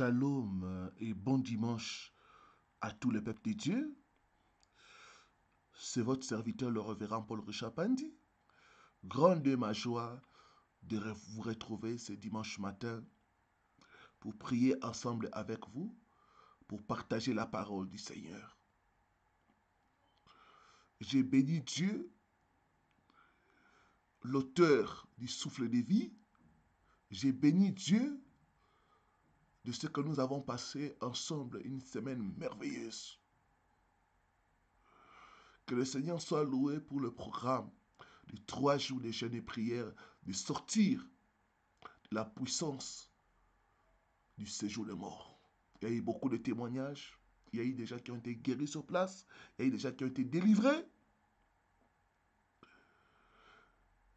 Shalom et bon dimanche à tous les peuples de Dieu. C'est votre serviteur le révérend Paul Richard Pandi. Grande est ma joie de vous retrouver ce dimanche matin pour prier ensemble avec vous, pour partager la parole du Seigneur. J'ai béni Dieu, l'auteur du souffle de vie. J'ai béni Dieu de ce que nous avons passé ensemble une semaine merveilleuse. Que le Seigneur soit loué pour le programme de 3 jours de jeûne et prière, de sortir de la puissance du séjour des morts. Il y a eu beaucoup de témoignages. Il y a eu des gens qui ont été guéris sur place. Il y a eu des gens qui ont été délivrés.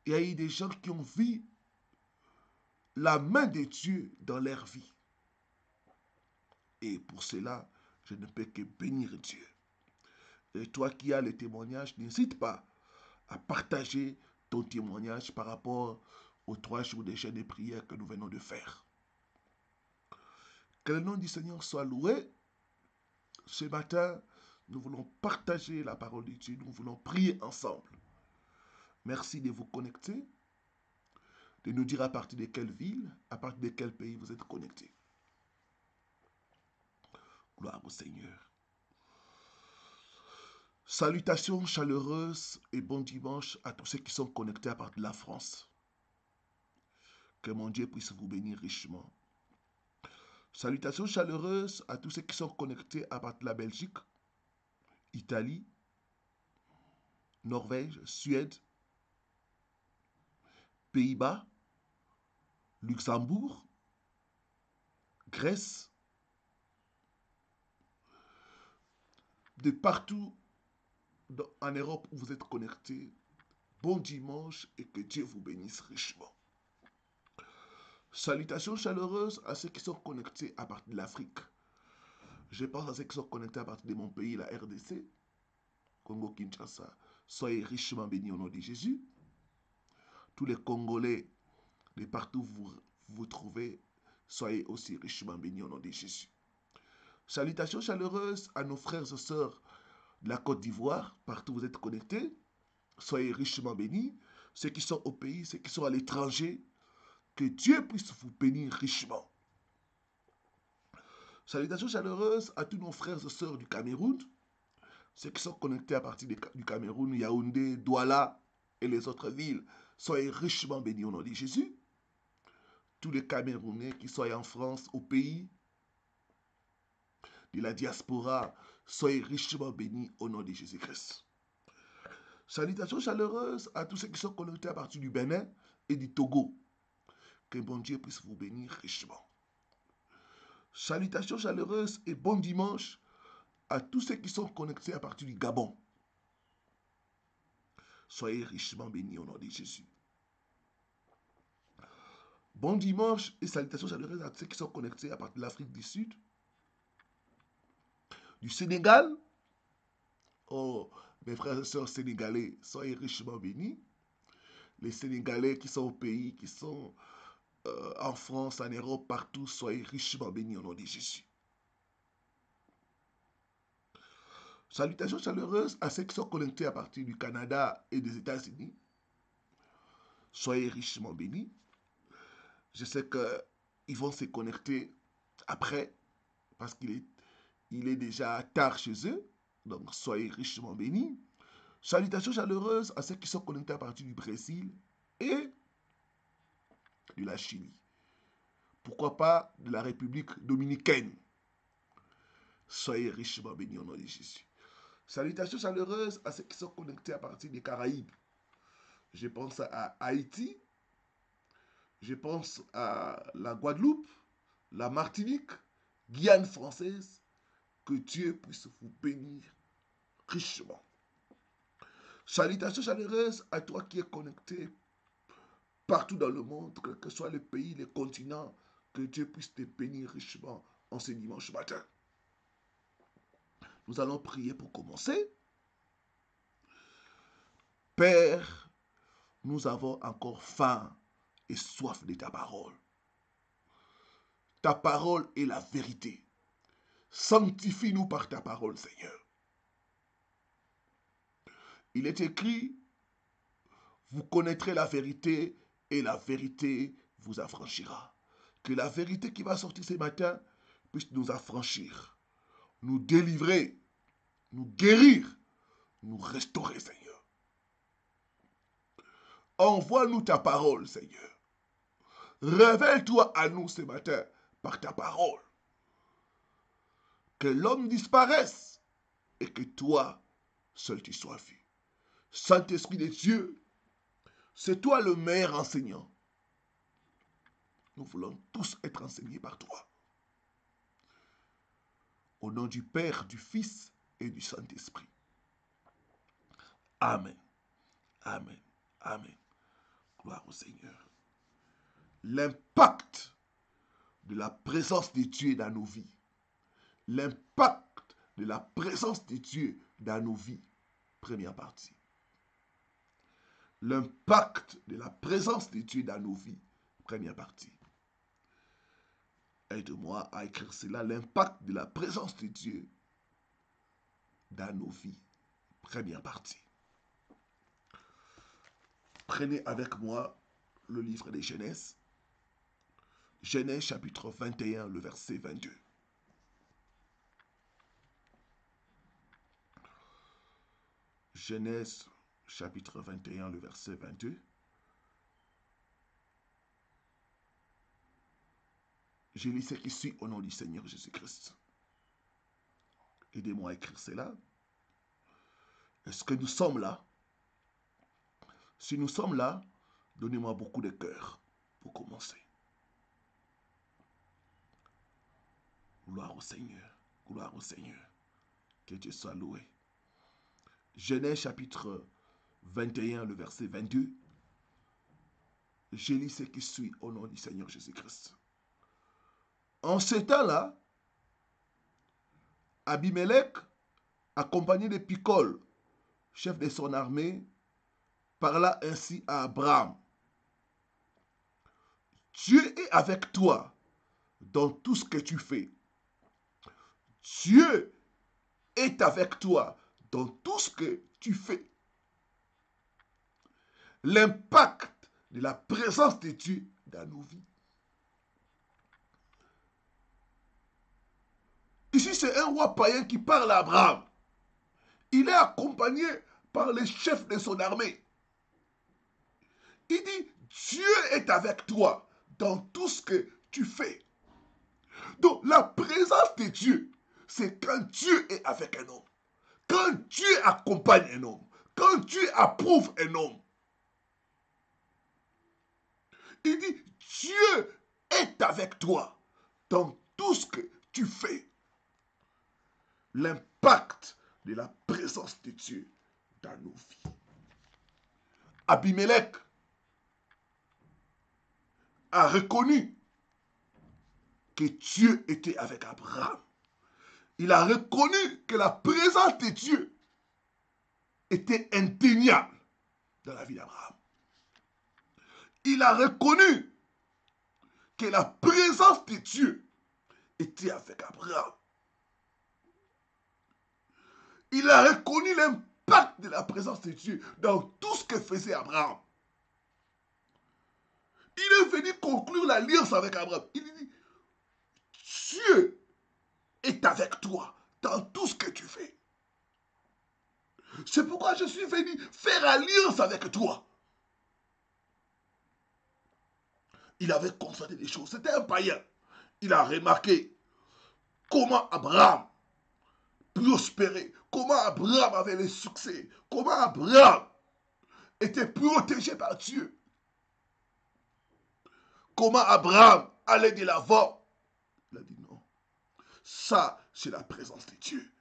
Il y a eu des gens qui ont vu la main de Dieu dans leur vie. Et pour cela, je ne peux que bénir Dieu. Et toi qui as le témoignage, n'hésite pas à partager ton témoignage par rapport aux 3 jours de jeûne et prière que nous venons de faire. Que le nom du Seigneur soit loué. Ce matin, nous voulons partager la parole de Dieu. Nous voulons prier ensemble. Merci de vous connecter, de nous dire à partir de quelle ville, à partir de quel pays vous êtes connectés. Gloire au Seigneur. Salutations chaleureuses et bon dimanche à tous ceux qui sont connectés à partir de la France. Que mon Dieu puisse vous bénir richement. Salutations chaleureuses à tous ceux qui sont connectés à partir de la Belgique, Italie, Norvège, Suède, Pays-Bas, Luxembourg, Grèce, de partout en Europe où vous êtes connectés. Bon dimanche et que Dieu vous bénisse richement. Salutations chaleureuses à ceux qui sont connectés à partir de l'Afrique. Je pense à ceux qui sont connectés à partir de mon pays, la RDC, Congo-Kinshasa. Soyez richement bénis au nom de Jésus. Tous les Congolais, de partout où vous vous trouvez, soyez aussi richement bénis au nom de Jésus. Salutations chaleureuses à nos frères et sœurs de la Côte d'Ivoire, partout où vous êtes connectés. Soyez richement bénis. Ceux qui sont au pays, ceux qui sont à l'étranger, que Dieu puisse vous bénir richement. Salutations chaleureuses à tous nos frères et sœurs du Cameroun, ceux qui sont connectés à partir du Cameroun, Yaoundé, Douala et les autres villes. Soyez richement bénis au nom de Jésus. Tous les Camerounais qui soient en France, au pays, de la diaspora, soyez richement bénis au nom de Jésus-Christ. Salutations chaleureuses à tous ceux qui sont connectés à partir du Bénin et du Togo. Que bon Dieu puisse vous bénir richement. Salutations chaleureuses et bon dimanche à tous ceux qui sont connectés à partir du Gabon. Soyez richement bénis au nom de Jésus. Bon dimanche et salutations chaleureuses à ceux qui sont connectés à partir de l'Afrique du Sud, du Sénégal. Oh, mes frères et sœurs sénégalais, soyez richement bénis. Les Sénégalais qui sont au pays, qui sont en France, en Europe, partout, soyez richement bénis au nom de Jésus. Salutations chaleureuses à ceux qui sont connectés à partir du Canada et des États-Unis. Soyez richement bénis. Je sais qu'ils vont se connecter après, parce qu'il est déjà tard chez eux. Donc, soyez richement bénis. Salutations chaleureuses à ceux qui sont connectés à partir du Brésil et de la Chine. Pourquoi pas de la République dominicaine. Soyez richement bénis au nom de Jésus. Salutations chaleureuses à ceux qui sont connectés à partir des Caraïbes. Je pense à Haïti, je pense à la Guadeloupe, la Martinique, Guyane française. Que Dieu puisse vous bénir richement. Salutations chaleureuses à toi qui es connecté partout dans le monde, quel que soit le pays, le continent, que Dieu puisse te bénir richement en ce dimanche matin. Nous allons prier pour commencer. Père, nous avons encore faim et soif de ta parole. Ta parole est la vérité. Sanctifie-nous par ta parole, Seigneur. Il est écrit, vous connaîtrez la vérité et la vérité vous affranchira. Que la vérité qui va sortir ce matin puisse nous affranchir, nous délivrer, nous guérir, nous restaurer, Seigneur. Envoie-nous ta parole, Seigneur. Révèle-toi à nous ce matin par ta parole. Que l'homme disparaisse et que toi, seul tu sois vu. Saint-Esprit de Dieu, c'est toi le meilleur enseignant. Nous voulons tous être enseignés par toi. Au nom du Père, du Fils et du Saint-Esprit. Amen. Amen. Amen. Gloire au Seigneur. L'impact de la présence de Dieu dans nos vies. L'impact de la présence de Dieu dans nos vies. Première partie. L'impact de la présence de Dieu dans nos vies. Première partie. Aide-moi à écrire cela. L'impact de la présence de Dieu dans nos vies. Première partie. Prenez avec moi le livre des Genèse. Genèse chapitre 21, le verset 22. Genèse chapitre 21, le verset 22. Je lis ce qui suit au nom du Seigneur Jésus-Christ. Aidez-moi à écrire cela. Est-ce que nous sommes là? Si nous sommes là, donnez-moi beaucoup de cœur pour commencer. Gloire au Seigneur. Gloire au Seigneur. Que Dieu soit loué. Genèse chapitre 21, le verset 22. Je lis ce qui suit au nom du Seigneur Jésus-Christ. En ce temps-là, Abimelech, accompagné de Picol, chef de son armée, parla ainsi à Abraham. Dieu est avec toi dans tout ce que tu fais. Dieu est avec toi dans tout ce que tu fais. L'impact de la présence de Dieu dans nos vies. Ici, c'est un roi païen qui parle à Abraham. Il est accompagné par les chefs de son armée. Il dit, Dieu est avec toi dans tout ce que tu fais. Donc, la présence de Dieu, c'est quand Dieu est avec un homme. Quand Dieu accompagne un homme. Quand Dieu approuve un homme. Il dit, Dieu est avec toi dans tout ce que tu fais. L'impact de la présence de Dieu dans nos vies. Abimelech a reconnu que Dieu était avec Abraham. Il a reconnu que la présence de Dieu était indéniable dans la vie d'Abraham. Il a reconnu que la présence de Dieu était avec Abraham. Il a reconnu l'impact de la présence de Dieu dans tout ce que faisait Abraham. Il est venu conclure l'alliance avec Abraham. Il dit, Dieu est avec toi dans tout ce que tu fais. C'est pourquoi je suis venu faire alliance avec toi. Il avait constaté des choses. C'était un païen. Il a remarqué comment Abraham prospérait, comment Abraham avait le succès, comment Abraham était protégé par Dieu, comment Abraham allait de l'avant. Il a dit non, ça c'est la présence de Dieu.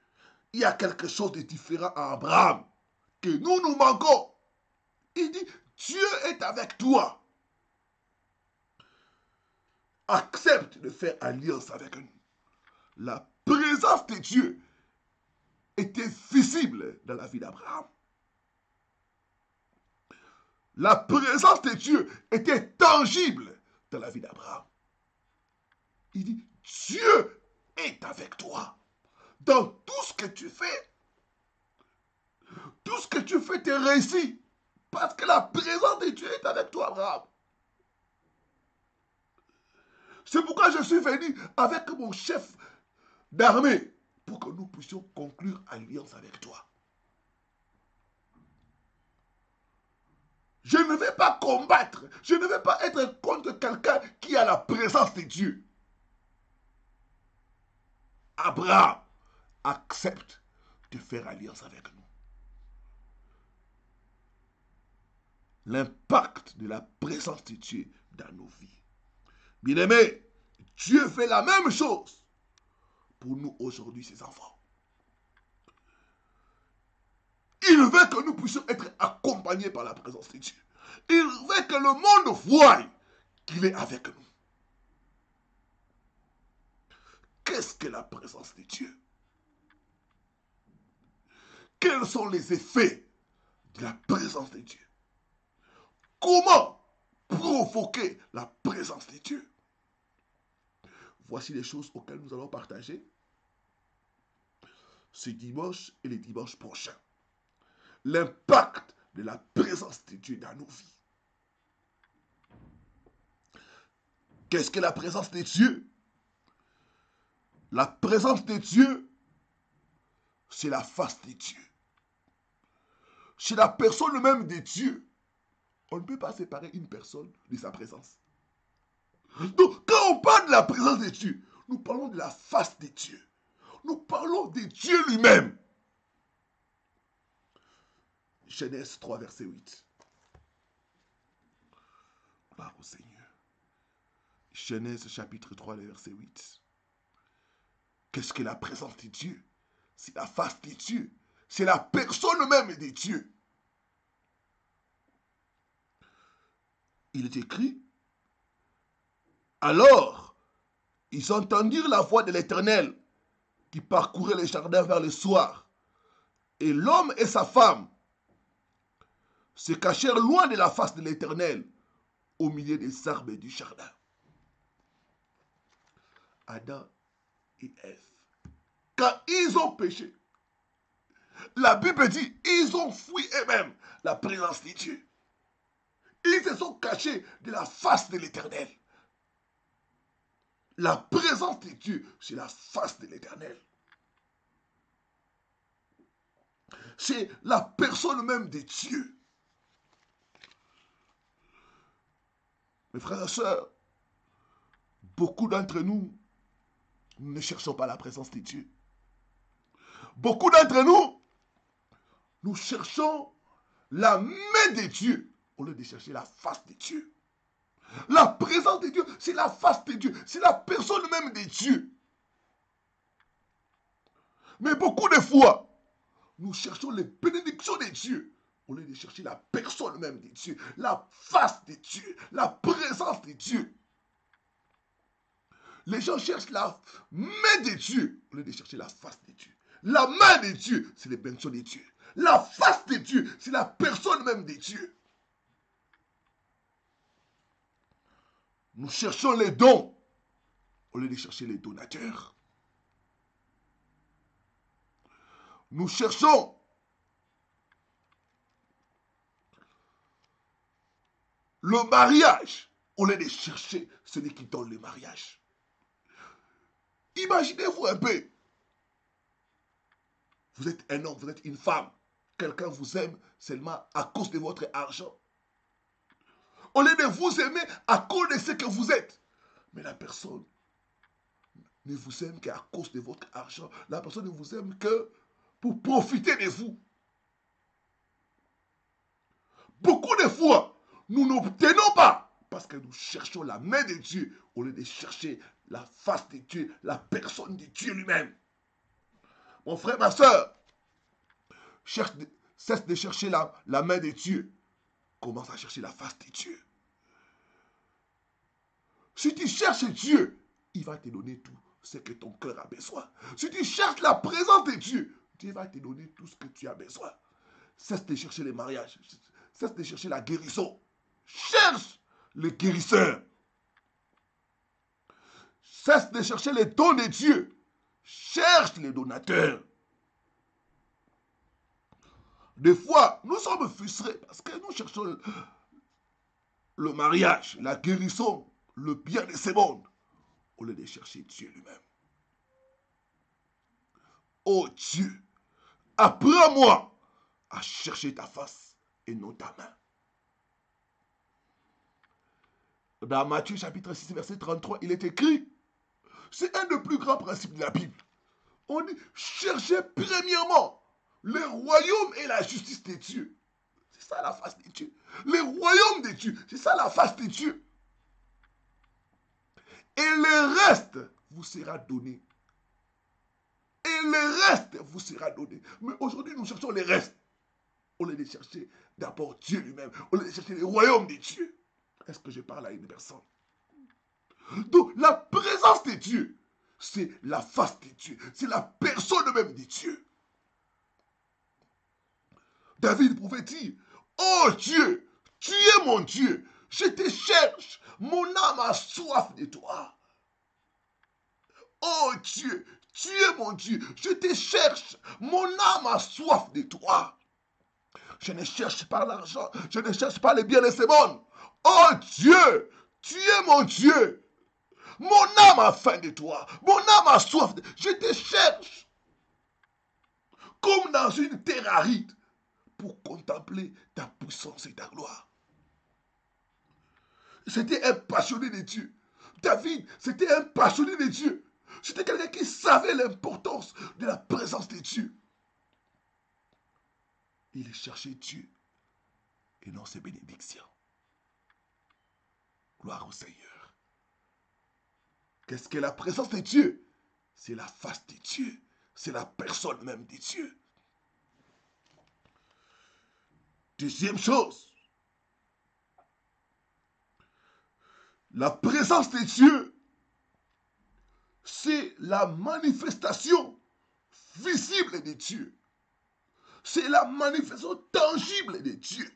Il y a quelque chose de différent à Abraham que nous manquons. Il dit, Dieu est avec toi. Accepte de faire alliance avec nous. La présence de Dieu était visible dans la vie d'Abraham. La présence de Dieu était tangible dans la vie d'Abraham. Il dit, Dieu est avec toi. Dans tout ce que tu fais, tu réussis. Parce que la présence de Dieu est avec toi, Abraham. C'est pourquoi je suis venu avec mon chef d'armée pour que nous puissions conclure alliance avec toi. Je ne vais pas combattre, je ne vais pas être contre quelqu'un qui a la présence de Dieu. Abraham accepte de faire alliance avec nous. L'impact de la présence de Dieu dans nos vies. Bien-aimés, Dieu fait la même chose pour nous aujourd'hui, ses enfants. Il veut que nous puissions être accompagnés par la présence de Dieu. Il veut que le monde voie qu'il est avec nous. Qu'est-ce que la présence de Dieu? Quels sont les effets de la présence de Dieu? Comment provoquer la présence de Dieu? Voici les choses auxquelles nous allons partager ce dimanche et les dimanches prochains. L'impact de la présence de Dieu dans nos vies. Qu'est-ce que la présence de Dieu? La présence de Dieu, c'est la face de Dieu. C'est la personne même de Dieu. On ne peut pas séparer une personne de sa présence. Donc, quand on parle de la présence de Dieu, nous parlons de la face de Dieu. Nous parlons de Dieu lui-même. Genèse 3, verset 8. Gloire au Seigneur. Genèse chapitre 3, verset 8. Qu'est-ce que la présence de Dieu? C'est la face de Dieu. C'est la personne même de Dieu. Il est écrit, alors, ils entendirent la voix de l'Éternel qui parcourait les jardins vers le soir. Et l'homme et sa femme se cachèrent loin de la face de l'Éternel, au milieu des arbres du jardin. Adam et Ève, quand ils ont péché, la Bible dit, ils ont fui eux-mêmes la présence de Dieu. Ils se sont cachés de la face de l'Éternel. La présence de Dieu, c'est la face de l'Éternel. C'est la personne même de Dieu. Mes frères et sœurs, beaucoup d'entre nous, nous ne cherchons pas la présence de Dieu. Beaucoup d'entre nous, nous cherchons la main de Dieu au lieu de chercher la face de Dieu. La présence de Dieu, c'est la face de Dieu, c'est la personne même de Dieu. Mais beaucoup de fois, nous cherchons les bénédictions de Dieu au lieu de chercher la personne même de Dieu, la face de Dieu, la présence de Dieu. Les gens cherchent la main de Dieu au lieu de chercher la face de Dieu. La main de Dieu, c'est les bénédictions de Dieu. La face de Dieu, c'est la personne même de Dieu. Nous cherchons les dons au lieu de chercher les donateurs. Nous cherchons le mariage au lieu de chercher celui qui donne le mariage. Imaginez-vous un peu. Vous êtes un homme, vous êtes une femme. Quelqu'un vous aime seulement à cause de votre argent. Au lieu de vous aimer à cause de ce que vous êtes. Mais la personne ne vous aime qu'à cause de votre argent. La personne ne vous aime que pour profiter de vous. Beaucoup de fois, nous n'obtenons pas parce que nous cherchons la main de Dieu au lieu de chercher la face de Dieu, la personne de Dieu lui-même. Mon frère, ma soeur, cesse de chercher la main de Dieu. Commence à chercher la face de Dieu. Si tu cherches Dieu, il va te donner tout ce que ton cœur a besoin. Si tu cherches la présence de Dieu, Dieu va te donner tout ce que tu as besoin. Cesse de chercher les mariages. Cesse de chercher la guérison. Cherche le guérisseur. Cesse de chercher les dons de Dieu. Cherche les donateurs. Des fois, nous sommes frustrés parce que nous cherchons le mariage, la guérison, le bien de ce monde, au lieu de chercher Dieu lui-même. Oh Dieu, apprends-moi à chercher ta face et non ta main. Dans Matthieu chapitre 6, verset 33, il est écrit, c'est un des plus grands principes de la Bible. On dit, cherchez premièrement le royaume et la justice de Dieu. C'est ça la face de Dieu. Le royaume de Dieu, c'est ça la face de Dieu. Et le reste vous sera donné. Et le reste vous sera donné. Mais aujourd'hui, nous cherchons le reste. Au lieu de chercher d'abord Dieu lui-même. Au lieu de chercher le royaume de Dieu. Est-ce que je parle à une personne? Donc, la présence de Dieu, c'est la face de Dieu. C'est la personne même de Dieu. David pouvait dire, oh Dieu, tu es mon Dieu. Je te cherche. Mon âme a soif de toi. Oh Dieu, tu es mon Dieu. Je te cherche. Mon âme a soif de toi. Je ne cherche pas l'argent. Je ne cherche pas les biens de ce monde. Oh Dieu, tu es mon Dieu. Mon âme a faim de toi. Mon âme a soif. Je te cherche. Comme dans une terre aride. Pour contempler ta puissance et ta gloire. C'était un passionné de Dieu. David, c'était un passionné de Dieu. C'était quelqu'un qui savait l'importance de la présence de Dieu. Il cherchait Dieu et non ses bénédictions. Gloire au Seigneur. Qu'est-ce que la présence de Dieu? C'est la face de Dieu. C'est la personne même de Dieu. Deuxième chose. La présence de Dieu, c'est la manifestation visible de Dieu. C'est la manifestation tangible de Dieu.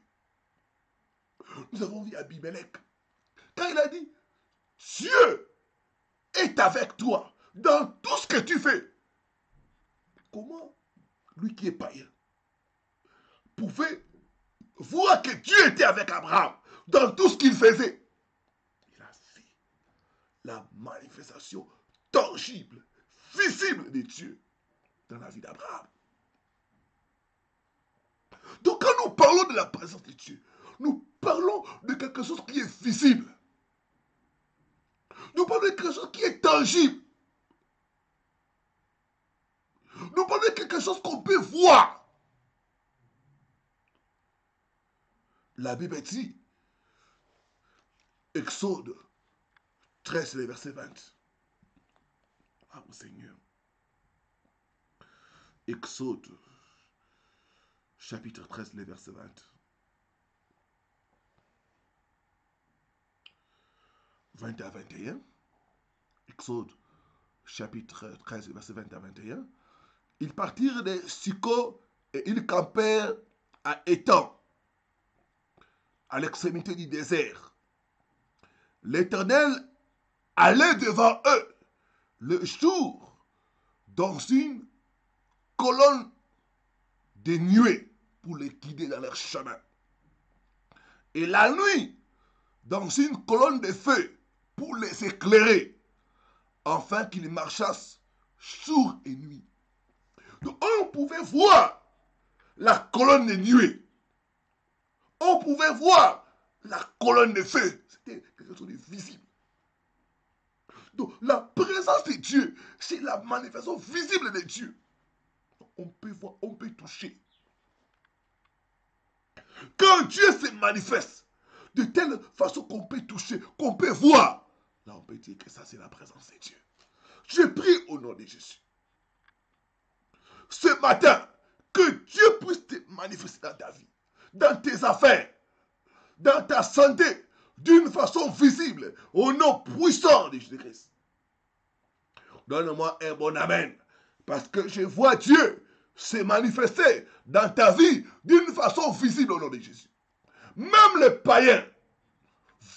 Nous avons vu Abimelech. Quand il a dit, Dieu est avec toi dans tout ce que tu fais. Comment lui qui est païen pouvait voir que Dieu était avec Abraham dans tout ce qu'il faisait? Il a vu la manifestation tangible, visible de Dieu dans la vie d'Abraham. Donc quand nous parlons de la présence de Dieu, nous parlons de quelque chose qui est visible. Nous parlons de quelque chose qui est tangible. Nous parlons de quelque chose qu'on peut voir. La Bible dit, Exode 13, le verset 20. Ah mon Seigneur. Exode, chapitre 13, le verset 20. « 20 à 21. Exode, chapitre 13, verset 20 à 21. Ils partirent de Succo et ils campèrent à Étang, à l'extrémité du désert. L'Éternel allait devant eux le jour dans une colonne de nuée pour les guider dans leur chemin. Et la nuit, dans une colonne de feu pour les éclairer, afin qu'ils marchassent jour et nuit. Donc on pouvait voir la colonne de nuée. On pouvait voir la colonne de feu. C'était quelque chose de visible. Donc la présence de Dieu, c'est la manifestation visible de Dieu. On peut voir, on peut toucher. Quand Dieu se manifeste de telle façon qu'on peut toucher, qu'on peut voir, là on peut dire que ça c'est la présence de Dieu. Je prie au nom de Jésus. Ce matin, que Dieu puisse te manifester dans ta vie, dans tes affaires, dans ta santé, d'une façon visible, au nom puissant de Jésus-Christ. Donne-moi un bon amen, parce que je vois Dieu se manifester dans ta vie d'une façon visible au nom de Jésus. Même les païens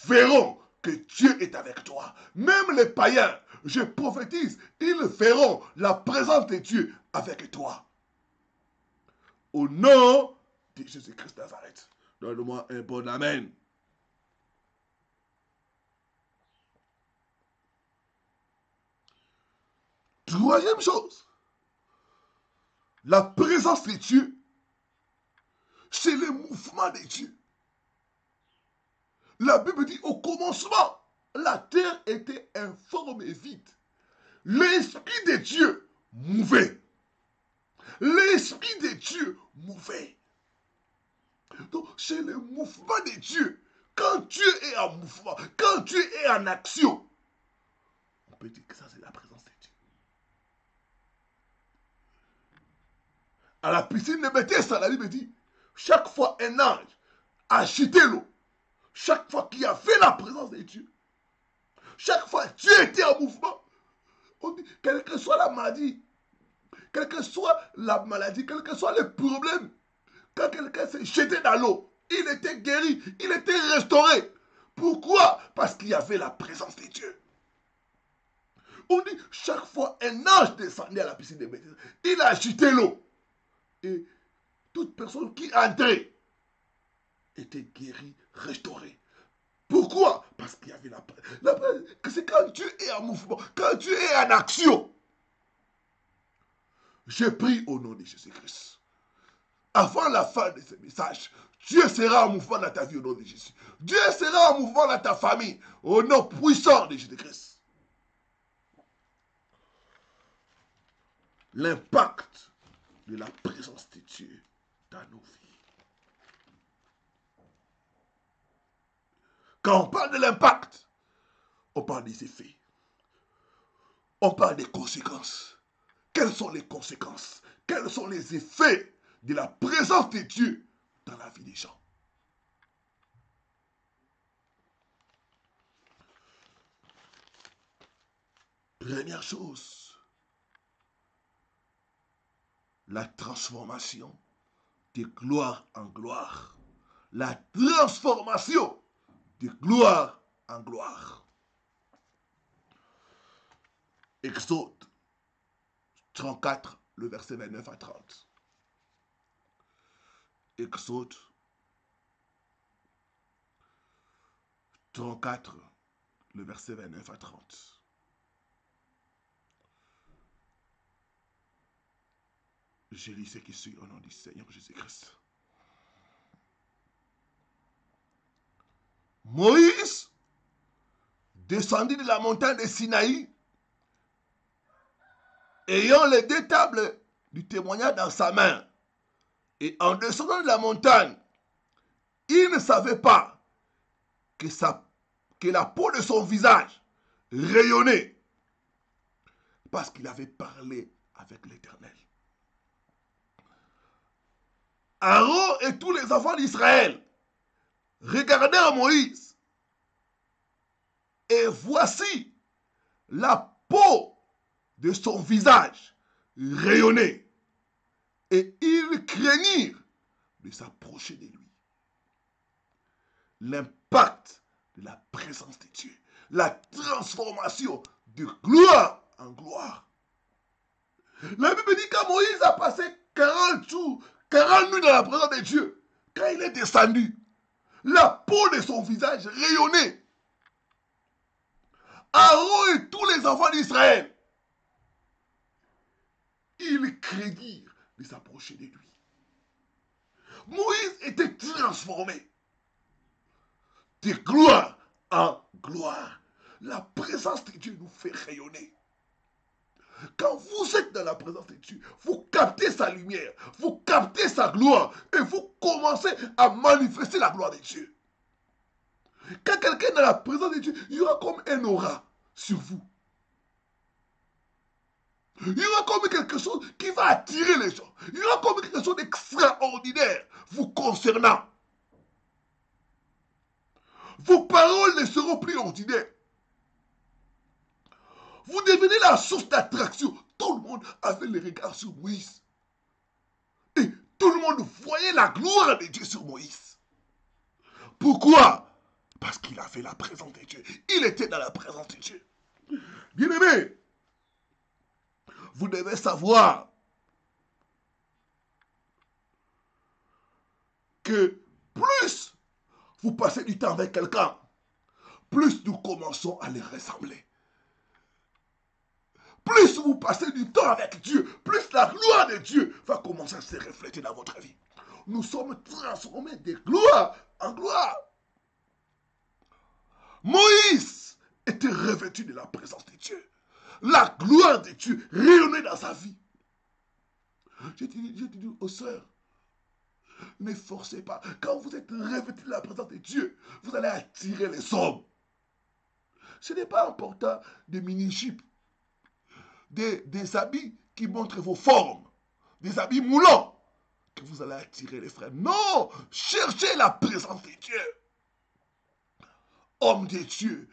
verront que Dieu est avec toi. Même les païens je prophétise, ils verront la présence de Dieu avec toi. Au nom de Jésus-Christ de Nazareth. Donne-moi un bon amen. Troisième chose, la présence de Dieu, c'est le mouvement de Dieu. La Bible dit au commencement, la terre était informe et vide. L'Esprit de Dieu mouvait. L'Esprit de Dieu mouvait. Donc, c'est le mouvement de Dieu. Quand Dieu est en mouvement, quand Dieu est en action, on peut dire que ça, c'est la présence de Dieu. À la piscine de Bethesda, la Bible dit, chaque fois un ange agitait l'eau, chaque fois qu'il y avait la présence de Dieu, chaque fois Dieu était en mouvement, on dit, quelle que soit la maladie, quel que soit le problème, quand quelqu'un s'est jeté dans l'eau, il était guéri, il était restauré. Pourquoi? Parce qu'il y avait la présence de Dieu. On dit, chaque fois un ange descendait à la piscine de Bethesda, il agitait l'eau. Et toute personne qui entrait était guérie, restaurée. Pourquoi? Parce qu'il y avait la présence. C'est quand Dieu est en mouvement, quand Dieu est en action. Je prie au nom de Jésus-Christ. Avant la fin de ce message, Dieu sera en mouvement dans ta vie au nom de Jésus. Dieu sera en mouvement dans ta famille au nom puissant de Jésus-Christ. L'impact de la présence de Dieu dans nos vies. Quand on parle de l'impact, on parle des effets. On parle des conséquences. Quelles sont les conséquences? Quels sont les effets de la présence de Dieu dans la vie des gens? Première chose, la transformation de gloire en gloire. La transformation de gloire en gloire. Exode 34, le verset 29 à 30. Exode 34, le verset 29 à 30. Je lis ce qui suit au nom du Seigneur Jésus-Christ. Moïse descendit de la montagne de Sinaï, ayant les deux tables du témoignage dans sa main. Et en descendant de la montagne, il ne savait pas que la peau de son visage rayonnait, parce qu'il avait parlé avec l'Éternel. Aaron et tous les enfants d'Israël regardèrent Moïse, et voici la peau de son visage rayonnait, et ils craignirent de s'approcher de lui. L'impact de la présence de Dieu, la transformation de gloire en gloire. La Bible dit que Moïse a passé 40 jours, 40 nuits dans la présence de Dieu. Quand il est descendu, la peau de son visage rayonnait. Aaron et tous les enfants d'Israël, ils craignirent de s'approcher de lui. Moïse était transformé de gloire en gloire. La présence de Dieu nous fait rayonner. Quand vous êtes dans la présence de Dieu, vous captez sa lumière, vous captez sa gloire et vous commencez à manifester la gloire de Dieu. Quand quelqu'un est dans la présence de Dieu, il y aura comme un aura sur vous. Il y aura comme quelque chose qui va attirer les gens. Il y aura comme quelque chose d'extraordinaire vous concernant. Vos paroles ne seront plus ordinaires. Vous devenez la source d'attraction. Tout le monde avait le regard sur Moïse. Et tout le monde voyait la gloire de Dieu sur Moïse. Pourquoi? Parce qu'il avait la présence de Dieu. Il était dans la présence de Dieu. Bien-aimés, vous devez savoir que plus vous passez du temps avec quelqu'un, plus nous commençons à les ressembler. Plus vous passez du temps avec Dieu, plus la gloire de Dieu va commencer à se refléter dans votre vie. Nous sommes transformés de gloire en gloire. Moïse était revêtu de la présence de Dieu. La gloire de Dieu rayonnait dans sa vie. Je te dis aux sœurs, ne forcez pas. Quand vous êtes revêtu de la présence de Dieu, vous allez attirer les hommes. Ce n'est pas important des mini-jupes, des habits qui montrent vos formes, des habits moulants, que vous allez attirer les frères. Non, cherchez la présence de Dieu. Hommes de Dieu,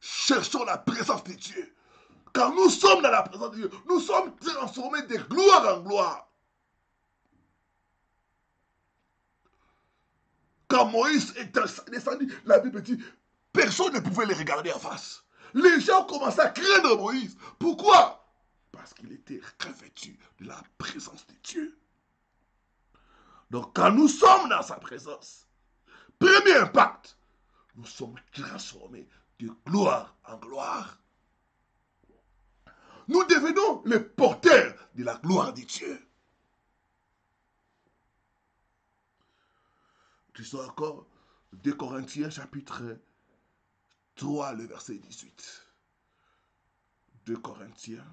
cherchons la présence de Dieu. Quand nous sommes dans la présence de Dieu, nous sommes transformés de gloire en gloire. Quand Moïse est descendu, la Bible dit, personne ne pouvait les regarder en face. Les gens commençaient à craindre Moïse. Pourquoi? Parce qu'il était revêtu de la présence de Dieu. Donc quand nous sommes dans sa présence, premier impact, nous sommes transformés de gloire en gloire. Nous devenons les porteurs de la gloire de Dieu. Lisons encore 2 Corinthiens chapitre 3, le verset 18. 2 Corinthiens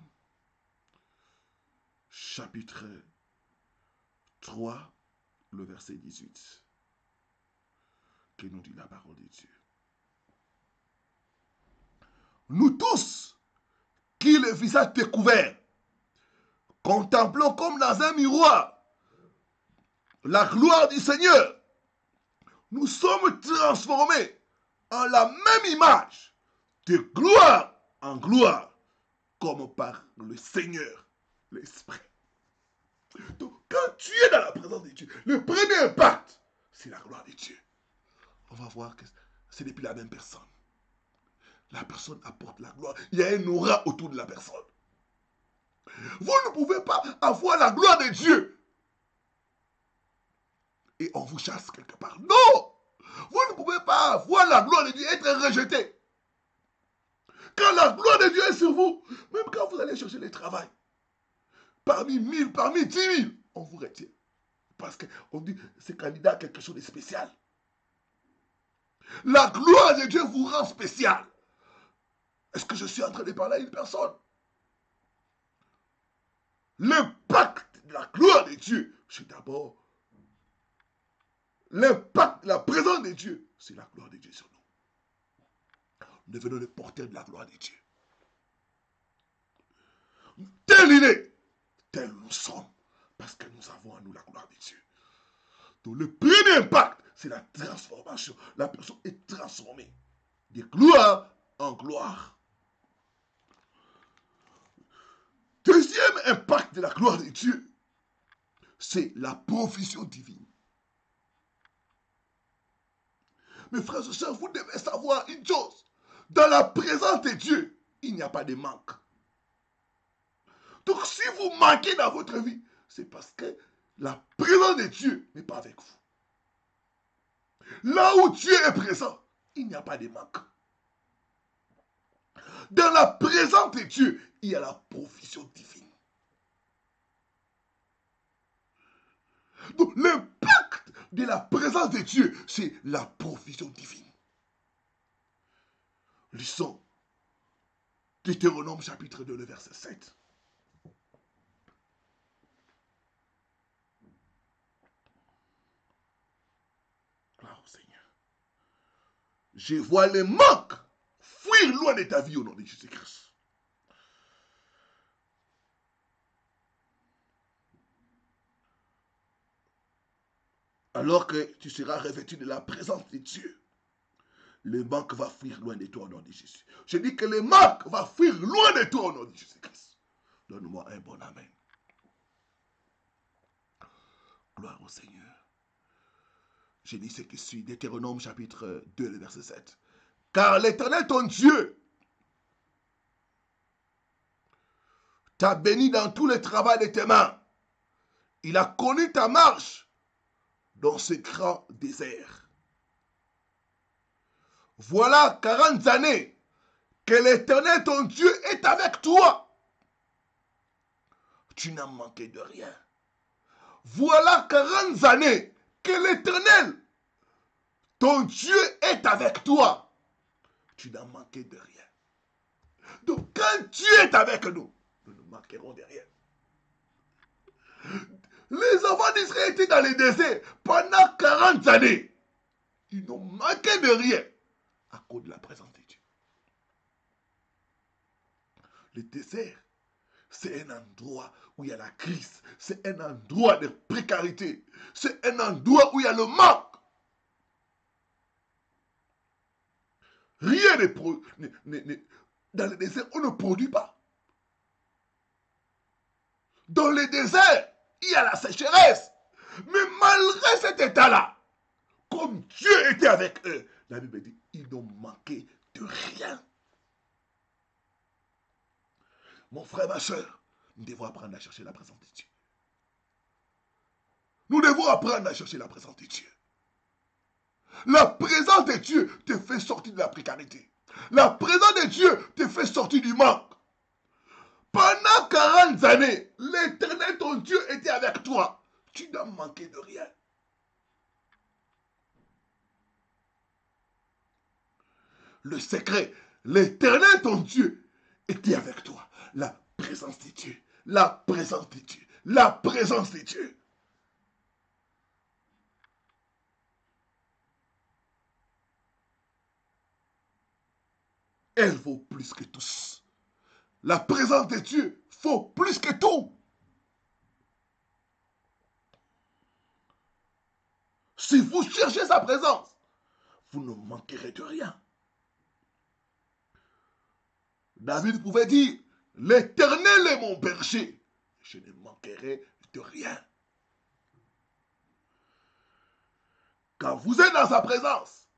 chapitre 3, le verset 18. Que nous dit la parole de Dieu. Nous tous, qui le visage découvert, contemplons comme dans un miroir la gloire du Seigneur, nous sommes transformés en la même image, de gloire en gloire, comme par le Seigneur, l'Esprit. Donc, quand tu es dans la présence de Dieu, le premier impact, c'est la gloire de Dieu. On va voir que c'est depuis la même personne. La personne apporte la gloire. Il y a un aura autour de la personne. Vous ne pouvez pas avoir la gloire de Dieu et on vous chasse quelque part. Non! Vous ne pouvez pas avoir la gloire de Dieu et être rejeté. Quand la gloire de Dieu est sur vous, même quand vous allez chercher le travail, parmi 1000, parmi 10 000, on vous retient. Parce qu'on dit, ce candidat a quelque chose de spécial. La gloire de Dieu vous rend spécial. Est-ce que je suis en train de parler à une personne? L'impact de la gloire de Dieu, c'est d'abord l'impact de la présence de Dieu, c'est la gloire de Dieu sur nous. Nous devenons les porteurs de la gloire de Dieu. Tel il est, tel nous sommes, parce que nous avons en nous la gloire de Dieu. Donc le premier impact, c'est la transformation. La personne est transformée de gloire en gloire. Deuxième impact de la gloire de Dieu, c'est la provision divine. Mes frères et sœurs, vous devez savoir une chose. Dans la présence de Dieu, il n'y a pas de manque. Donc si vous manquez dans votre vie, c'est parce que la présence de Dieu n'est pas avec vous. Là où Dieu est présent, il n'y a pas de manque. Dans la présence de Dieu, il y a la provision divine. Donc l'impact de la présence de Dieu, c'est la provision divine. Lisons Deutéronome chapitre 2, le verset 7. Gloire au Seigneur. Je vois les manques fuir loin de ta vie au nom de Jésus-Christ. Alors que tu seras revêtu de la présence de Dieu, le manque va fuir loin de toi au nom de Jésus. Je dis que le manque va fuir loin de toi au nom de Jésus-Christ. Donne-moi un bon amen. Gloire au Seigneur. Je dis ce qui suit, Deutéronome chapitre 2, le verset 7. Car l'Éternel ton Dieu t'a béni dans tous les travaux de tes mains. Il a connu ta marche dans ce grand désert. Voilà 40 années que l'Éternel, ton Dieu, est avec toi. Tu n'as manqué de rien. Voilà 40 années que l'Éternel, ton Dieu, est avec toi. Tu n'as manqué de rien. Donc quand Dieu est avec nous, nous ne manquerons de rien. Les enfants d'Israël étaient dans le désert pendant 40 années. Ils n'ont manqué de rien à cause de la présence de Dieu. Le désert, c'est un endroit où il y a la crise. C'est un endroit de précarité. C'est un endroit où il y a le manque. Rien dans le désert, on ne produit pas. Dans le désert, il y a la sécheresse. Mais malgré cet état-là, comme Dieu était avec eux, la Bible dit, ils n'ont manqué de rien. Mon frère, ma soeur, nous devons apprendre à chercher la présence de Dieu. Nous devons apprendre à chercher la présence de Dieu. La présence de Dieu te fait sortir de la précarité. La présence de Dieu te fait sortir du manque. Pendant 40 années, l'Éternel, ton Dieu, était avec toi. Tu n'as manqué de rien. Le secret, l'Éternel, ton Dieu, était avec toi. La présence de Dieu, la présence de Dieu, la présence de Dieu. Elle vaut plus que tous. La présence de Dieu vaut plus que tout. Si vous cherchez sa présence, vous ne manquerez de rien. David pouvait dire, l'Éternel est mon berger, je ne manquerai de rien. Quand vous êtes dans sa présence,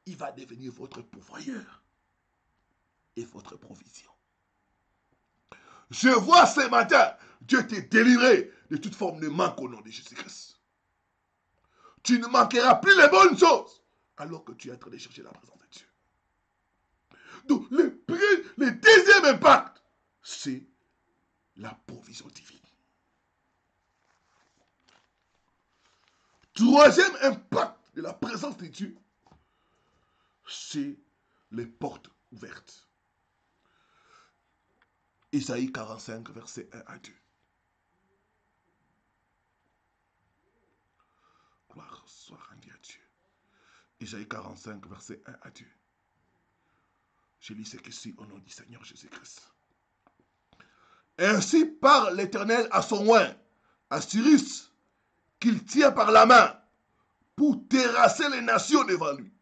il va devenir votre pourvoyeur et votre provision. Je vois ce matin, Dieu t'est délivré de toute forme de manque au nom de Jésus-Christ. Tu ne manqueras plus les bonnes choses alors que tu es en train de chercher la présence de Dieu. Donc, le deuxième impact, c'est la provision divine. Troisième impact de la présence de Dieu, c'est les portes ouvertes. Isaïe 45, versets 1 à 2. Gloire soit rendue à Dieu. Isaïe 45, versets 1 à 2. Je lis ce que c'est au nom du Seigneur Jésus-Christ. Ainsi parle l'Éternel à son oint, à Cyrus, qu'il tient par la main pour terrasser les nations devant lui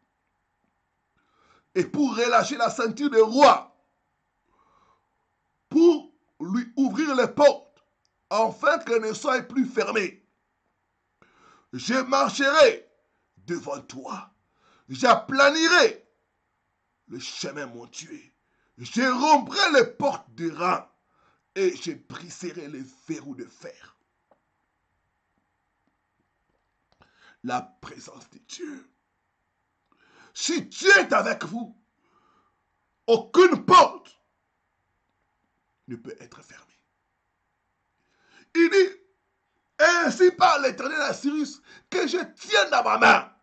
et pour relâcher la ceinture des rois, pour lui ouvrir les portes, afin qu'elles ne soient plus fermées. Je marcherai devant toi, j'aplanirai le chemin montueux, je romprai les portes de reins et je briserai les verrous de fer. La présence de Dieu. Si Dieu est avec vous, aucune porte ne peut être fermée. Il dit, ainsi parle l'Éternel à Cyrus, que je tiens dans ma main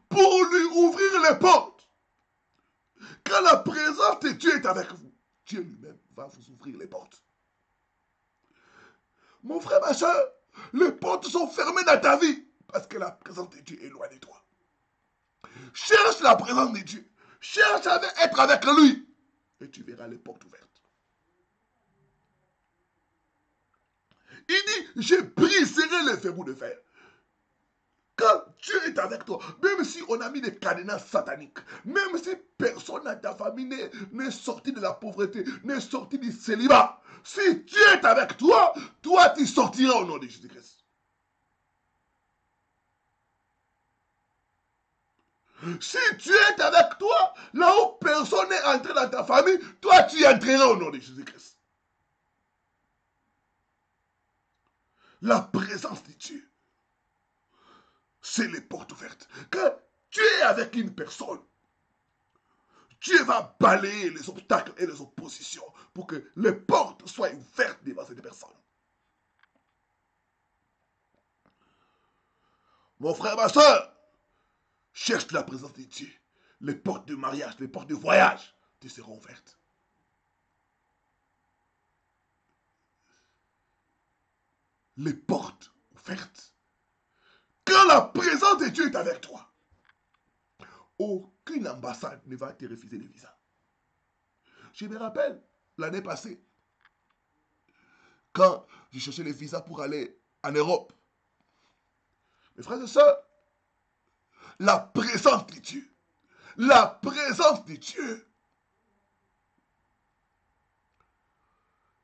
pour lui ouvrir les portes. Quand la présence de Dieu est avec vous, Dieu lui-même va vous ouvrir les portes. Mon frère, ma soeur, les portes sont fermées dans ta vie parce que la présence de Dieu est loin de toi. Cherche la présence de Dieu. Cherche à être avec lui et tu verras les portes ouvertes. Il dit, je briserai les verrous de fer. Quand Dieu est avec toi, même si on a mis des cadenas sataniques, même si personne dans ta famille n'est sorti de la pauvreté, n'est sorti du célibat, si Dieu est avec toi, toi tu sortiras au nom de Jésus-Christ. Si Dieu est avec toi, là où personne n'est entré dans ta famille, toi tu y entreras au nom de Jésus-Christ. La présence de Dieu, c'est les portes ouvertes. Quand tu es avec une personne, Dieu va balayer les obstacles et les oppositions pour que les portes soient ouvertes devant cette personne. Mon frère, ma soeur, cherche la présence de Dieu. Les portes de mariage, les portes de voyage te seront ouvertes. Les portes ouvertes. Quand la présence de Dieu est avec toi, aucune ambassade ne va te refuser le visa. Je me rappelle l'année passée, quand je cherchais le visa pour aller en Europe. Mes frères et sœurs, la présence de Dieu, la présence de Dieu.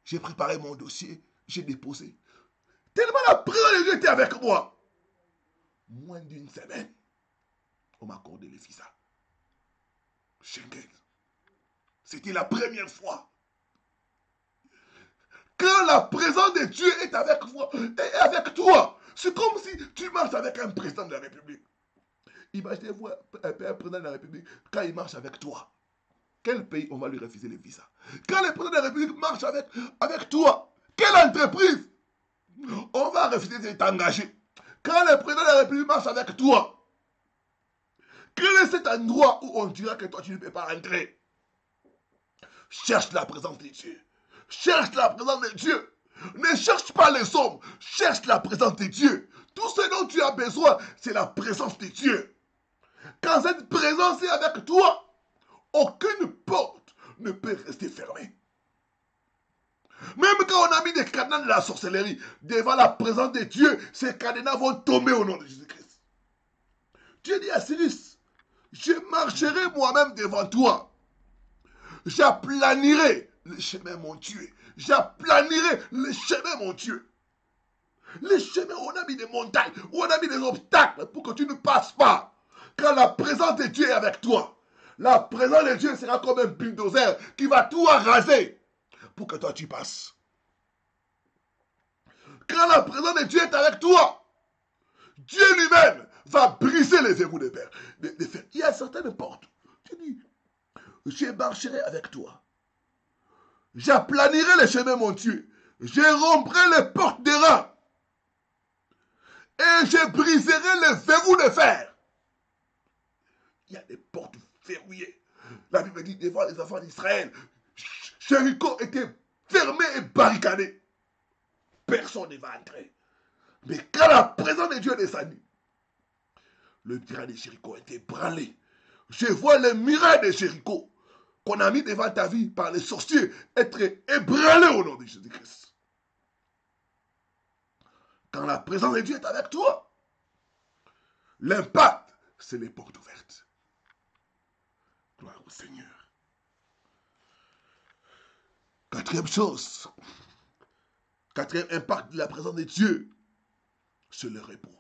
J'ai préparé mon dossier, j'ai déposé. Tellement la présence de Dieu était avec moi. Moins d'une semaine, on m'a accordé le visa. Schengen. C'était la première fois. Quand la présence de Dieu est avec toi, c'est comme si tu marches avec un président de la République. Imaginez-vous un président de la République, quand il marche avec toi, quel pays on va lui refuser le visa? Quand le président de la République marche avec toi, quelle entreprise on va refuser de t'engager? Quand le président de la République marche avec toi, quel est cet endroit où on dira que toi tu ne peux pas entrer? Cherche la présence de Dieu. Cherche la présence de Dieu. Ne cherche pas les hommes. Cherche la présence de Dieu. Tout ce dont tu as besoin, c'est la présence de Dieu. Quand cette présence est avec toi, aucune porte ne peut rester fermée. Même quand on a mis des cadenas de la sorcellerie devant la présence de Dieu, ces cadenas vont tomber au nom de Jésus-Christ. Dieu dit à Cyrus, je marcherai moi-même devant toi. J'aplanirai le chemin, mon Dieu. J'aplanirai le chemin, mon Dieu. Les chemins, on a mis des montagnes, on a mis des obstacles pour que tu ne passes pas. Quand la présence de Dieu est avec toi, la présence de Dieu sera comme un bulldozer qui va tout raser pour que toi tu passes. Quand la présence de Dieu est avec toi, Dieu lui-même va briser les verrous de fer. Il y a certaines portes. Tu dis, je marcherai avec toi. J'aplanirai les chemins, mon Dieu. Je romprai les portes des reins. Et je briserai les verrous de fer. Il y a des portes verrouillées. La Bible dit devant les enfants d'Israël, Jéricho était fermé et barricadé. Personne ne va entrer. Mais quand la présence de Dieu est descendue, le terrain de Jéricho a été ébranlé. Je vois les murailles de Jéricho qu'on a mis devant ta vie par les sorciers être ébranlés au nom de Jésus-Christ. Quand la présence de Dieu est avec toi, l'impact, c'est les portes ouvertes. Gloire au Seigneur. Quatrième chose, quatrième impact de la présence de Dieu, c'est le repos.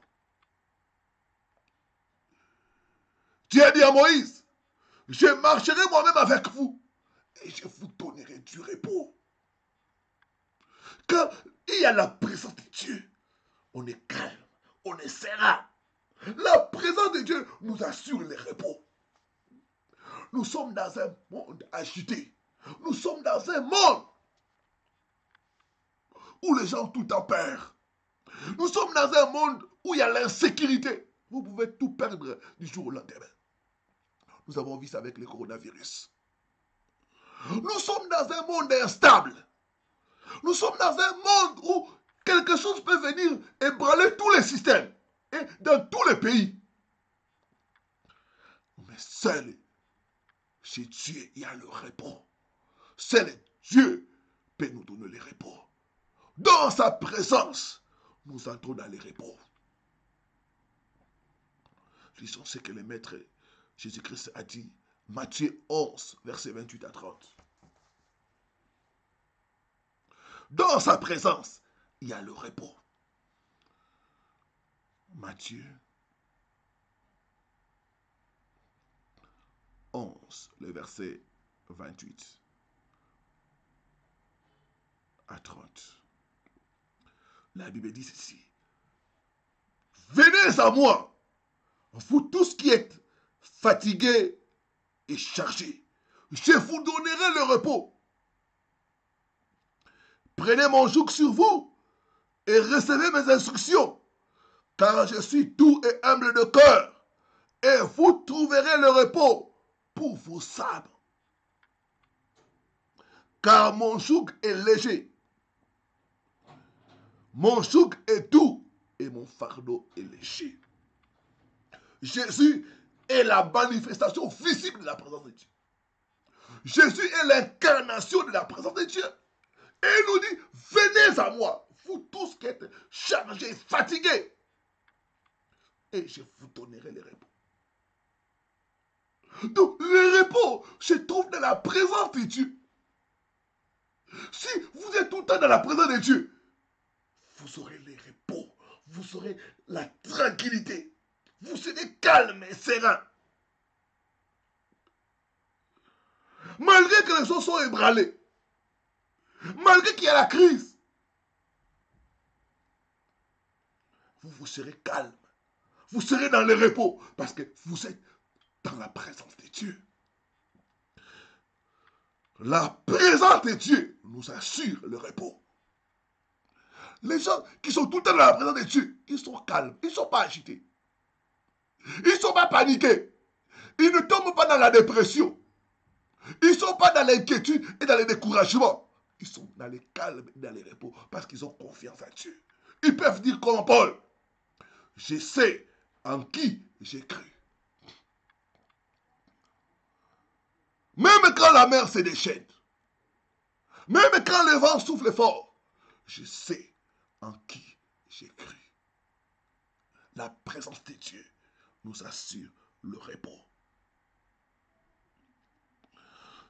Dieu a dit à Moïse, je marcherai moi-même avec vous et je vous donnerai du repos. Quand il y a la présence de Dieu, on est calme, on est serein. La présence de Dieu nous assure le repos. Nous sommes dans un monde agité. Nous sommes dans un monde où les gens ont tout en peur. Nous sommes dans un monde où il y a l'insécurité. Vous pouvez tout perdre du jour au lendemain. Nous avons vu ça avec le coronavirus. Nous sommes dans un monde instable. Nous sommes dans un monde où quelque chose peut venir ébranler tous les systèmes et dans tous les pays. Mais seul chez Dieu, il y a le repos. Seul Dieu peut nous donner le repos. Dans sa présence, nous entrons dans le repos. Lisons ce que le maître Jésus-Christ a dit. Matthieu 11, versets 28 à 30. Dans sa présence, il y a le repos. Matthieu 11, le verset 28 à 30. La Bible dit ceci. Venez à moi, vous tous qui êtes fatigués et chargés. Je vous donnerai le repos. Prenez mon joug sur vous et recevez mes instructions, car je suis doux et humble de cœur, et vous trouverez le repos pour vos âmes. Car mon joug est léger, mon joug est doux, et mon fardeau est léger. Jésus est la manifestation visible de la présence de Dieu. Jésus est l'incarnation de la présence de Dieu. Et il nous dit, venez à moi, vous tous qui êtes chargés, fatigués, et je vous donnerai le repos. Donc, le repos se trouve dans la présence de Dieu. Si vous êtes tout le temps dans la présence de Dieu, vous aurez le repos, vous aurez la tranquillité, vous serez calme et serein. Malgré que les choses sont ébranlées, malgré qu'il y a la crise, vous serez calme, vous serez dans le repos, parce que vous êtes dans la présence de Dieu. La présence de Dieu nous assure le repos. Les gens qui sont tout le temps dans la présence de Dieu, ils sont calmes, ils ne sont pas agités. Ils ne sont pas paniqués. Ils ne tombent pas dans la dépression. Ils ne sont pas dans l'inquiétude et dans le découragement. Ils sont dans le calme et dans le repos parce qu'ils ont confiance en Dieu. Ils peuvent dire comme Paul, je sais en qui j'ai cru. Même quand la mer se déchaîne, même quand le vent souffle fort, je sais en qui j'ai cru. La présence de Dieu nous assure le repos.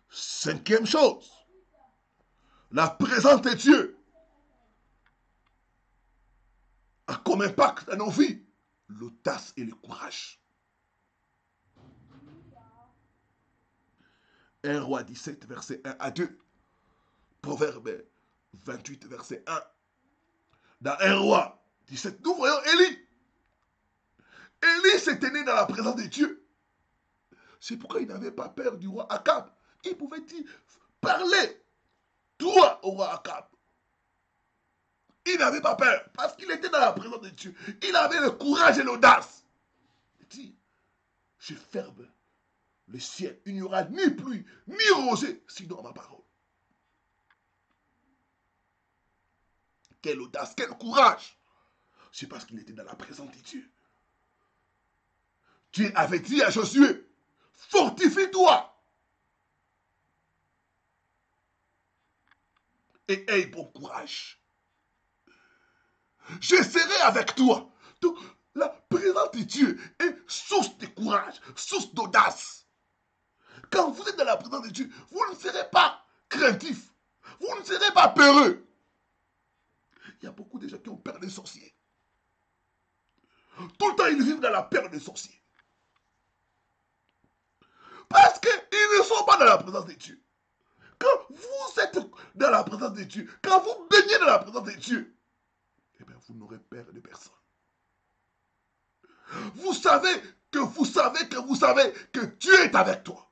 Cinquième chose, la présence de Dieu a comme impact dans nos vies l'audace et le courage. 1 Roi 17, verset 1 à 2. Proverbe 28, verset 1. Dans 1 Roi 17, nous voyons Élie. Élie s'est tenu dans la présence de Dieu. C'est pourquoi il n'avait pas peur du roi Akab. Il pouvait dire, parler droit au roi Akab. Il n'avait pas peur parce qu'il était dans la présence de Dieu. Il avait le courage et l'audace. Il dit, je ferme le ciel. Il n'y aura ni pluie, ni rosée, sinon ma parole. Quelle audace, quel courage. C'est parce qu'il était dans la présence de Dieu. Dieu avait dit à Josué, fortifie-toi et aie bon courage. Je serai avec toi. Donc, la présence de Dieu est source de courage, source d'audace. Quand vous êtes dans la présence de Dieu, vous ne serez pas craintif. Vous ne serez pas peureux. Il y a beaucoup de gens qui ont peur des sorciers. Tout le temps, ils vivent dans la peur des sorciers. Parce qu'ils ne sont pas dans la présence de Dieu. Quand vous êtes dans la présence de Dieu, quand vous baignez dans la présence de Dieu, eh bien, vous n'aurez peur de personne. Vous savez que Dieu est avec toi.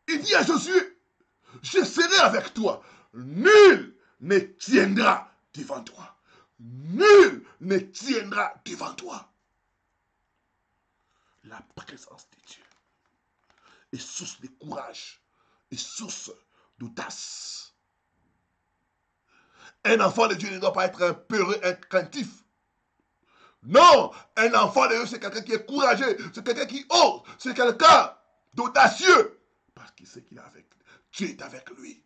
Il dit à Josué, je serai avec toi. Nul ne tiendra devant toi. Nul ne tiendra devant toi. La présence de Dieu est source de courage, est source d'audace. Un enfant de Dieu ne doit pas être un peureux, un craintif. Non, un enfant de Dieu, c'est quelqu'un qui est courageux, c'est quelqu'un qui ose, c'est quelqu'un d'audacieux. Parce qu'il sait qu'il est avec lui. Dieu est avec lui.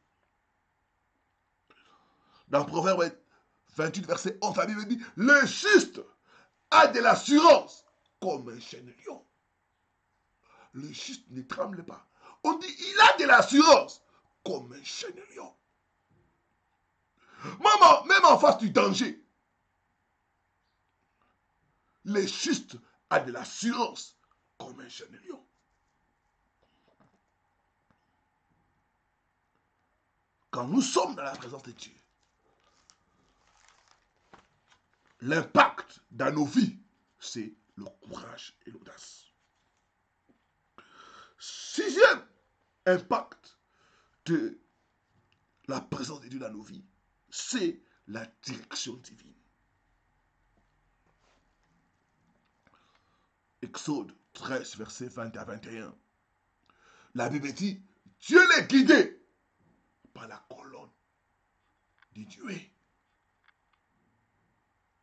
Dans Proverbe 28, verset 11, la Bible dit, le juste a de l'assurance comme un chêne lion. Le juste ne tremble pas. On dit, il a de l'assurance comme un chêne lion. Maman, même en face du danger, les justes a de l'assurance comme un jeune lion. Quand nous sommes dans la présence de Dieu, l'impact dans nos vies, c'est le courage et l'audace. Sixième impact de la présence de Dieu dans nos vies, c'est la direction divine. Exode 13, versets 20 à 21. La Bible dit, Dieu les guidait par la colonne de Dieu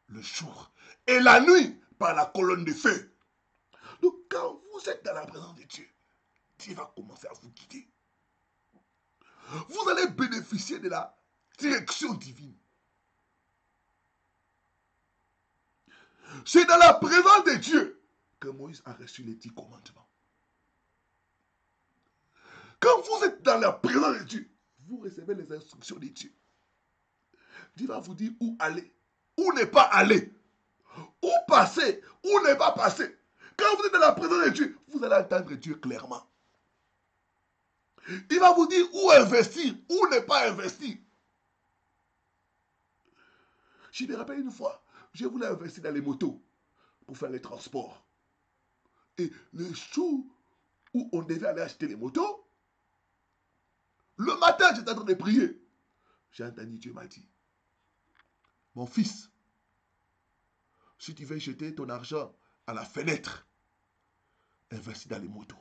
le jour et la nuit par la colonne de feu. Donc quand vous êtes dans la présence de Dieu, Dieu va commencer à vous guider. Vous allez bénéficier de la direction divine. C'est dans la présence de Dieu que Moïse a reçu les 10 commandements. Quand vous êtes dans la présence de Dieu, vous recevez les instructions de Dieu. Dieu va vous dire où aller, où ne pas aller, où passer, où ne pas passer. Quand vous êtes dans la présence de Dieu, vous allez entendre Dieu clairement. Il va vous dire où investir, où ne pas investir. Je me rappelle une fois, je voulais investir dans les motos pour faire les transports. Et le jour où on devait aller acheter les motos, le matin, j'étais en train de prier. J'ai entendu Dieu m'a dit, mon fils, si tu veux jeter ton argent à la fenêtre, investis dans les motos.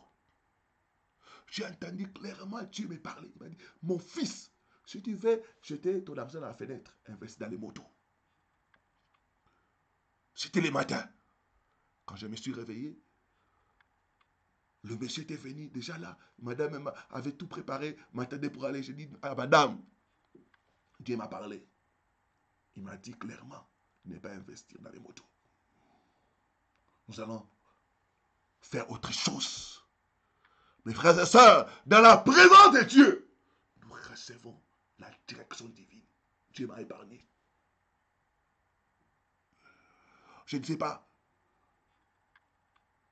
J'ai entendu clairement Dieu me parler. Il m'a dit, mon fils, si tu veux jeter ton argent à la fenêtre, investis dans les motos. C'était le matin. Quand je me suis réveillé, le monsieur était venu déjà là. Madame avait tout préparé, m'attendait pour aller. J'ai dit, ah madame, Dieu m'a parlé. Il m'a dit clairement, ne pas investir dans les motos. Nous allons faire autre chose. Mes frères et sœurs, dans la présence de Dieu, nous recevons la direction divine. Dieu m'a épargné. Je ne sais pas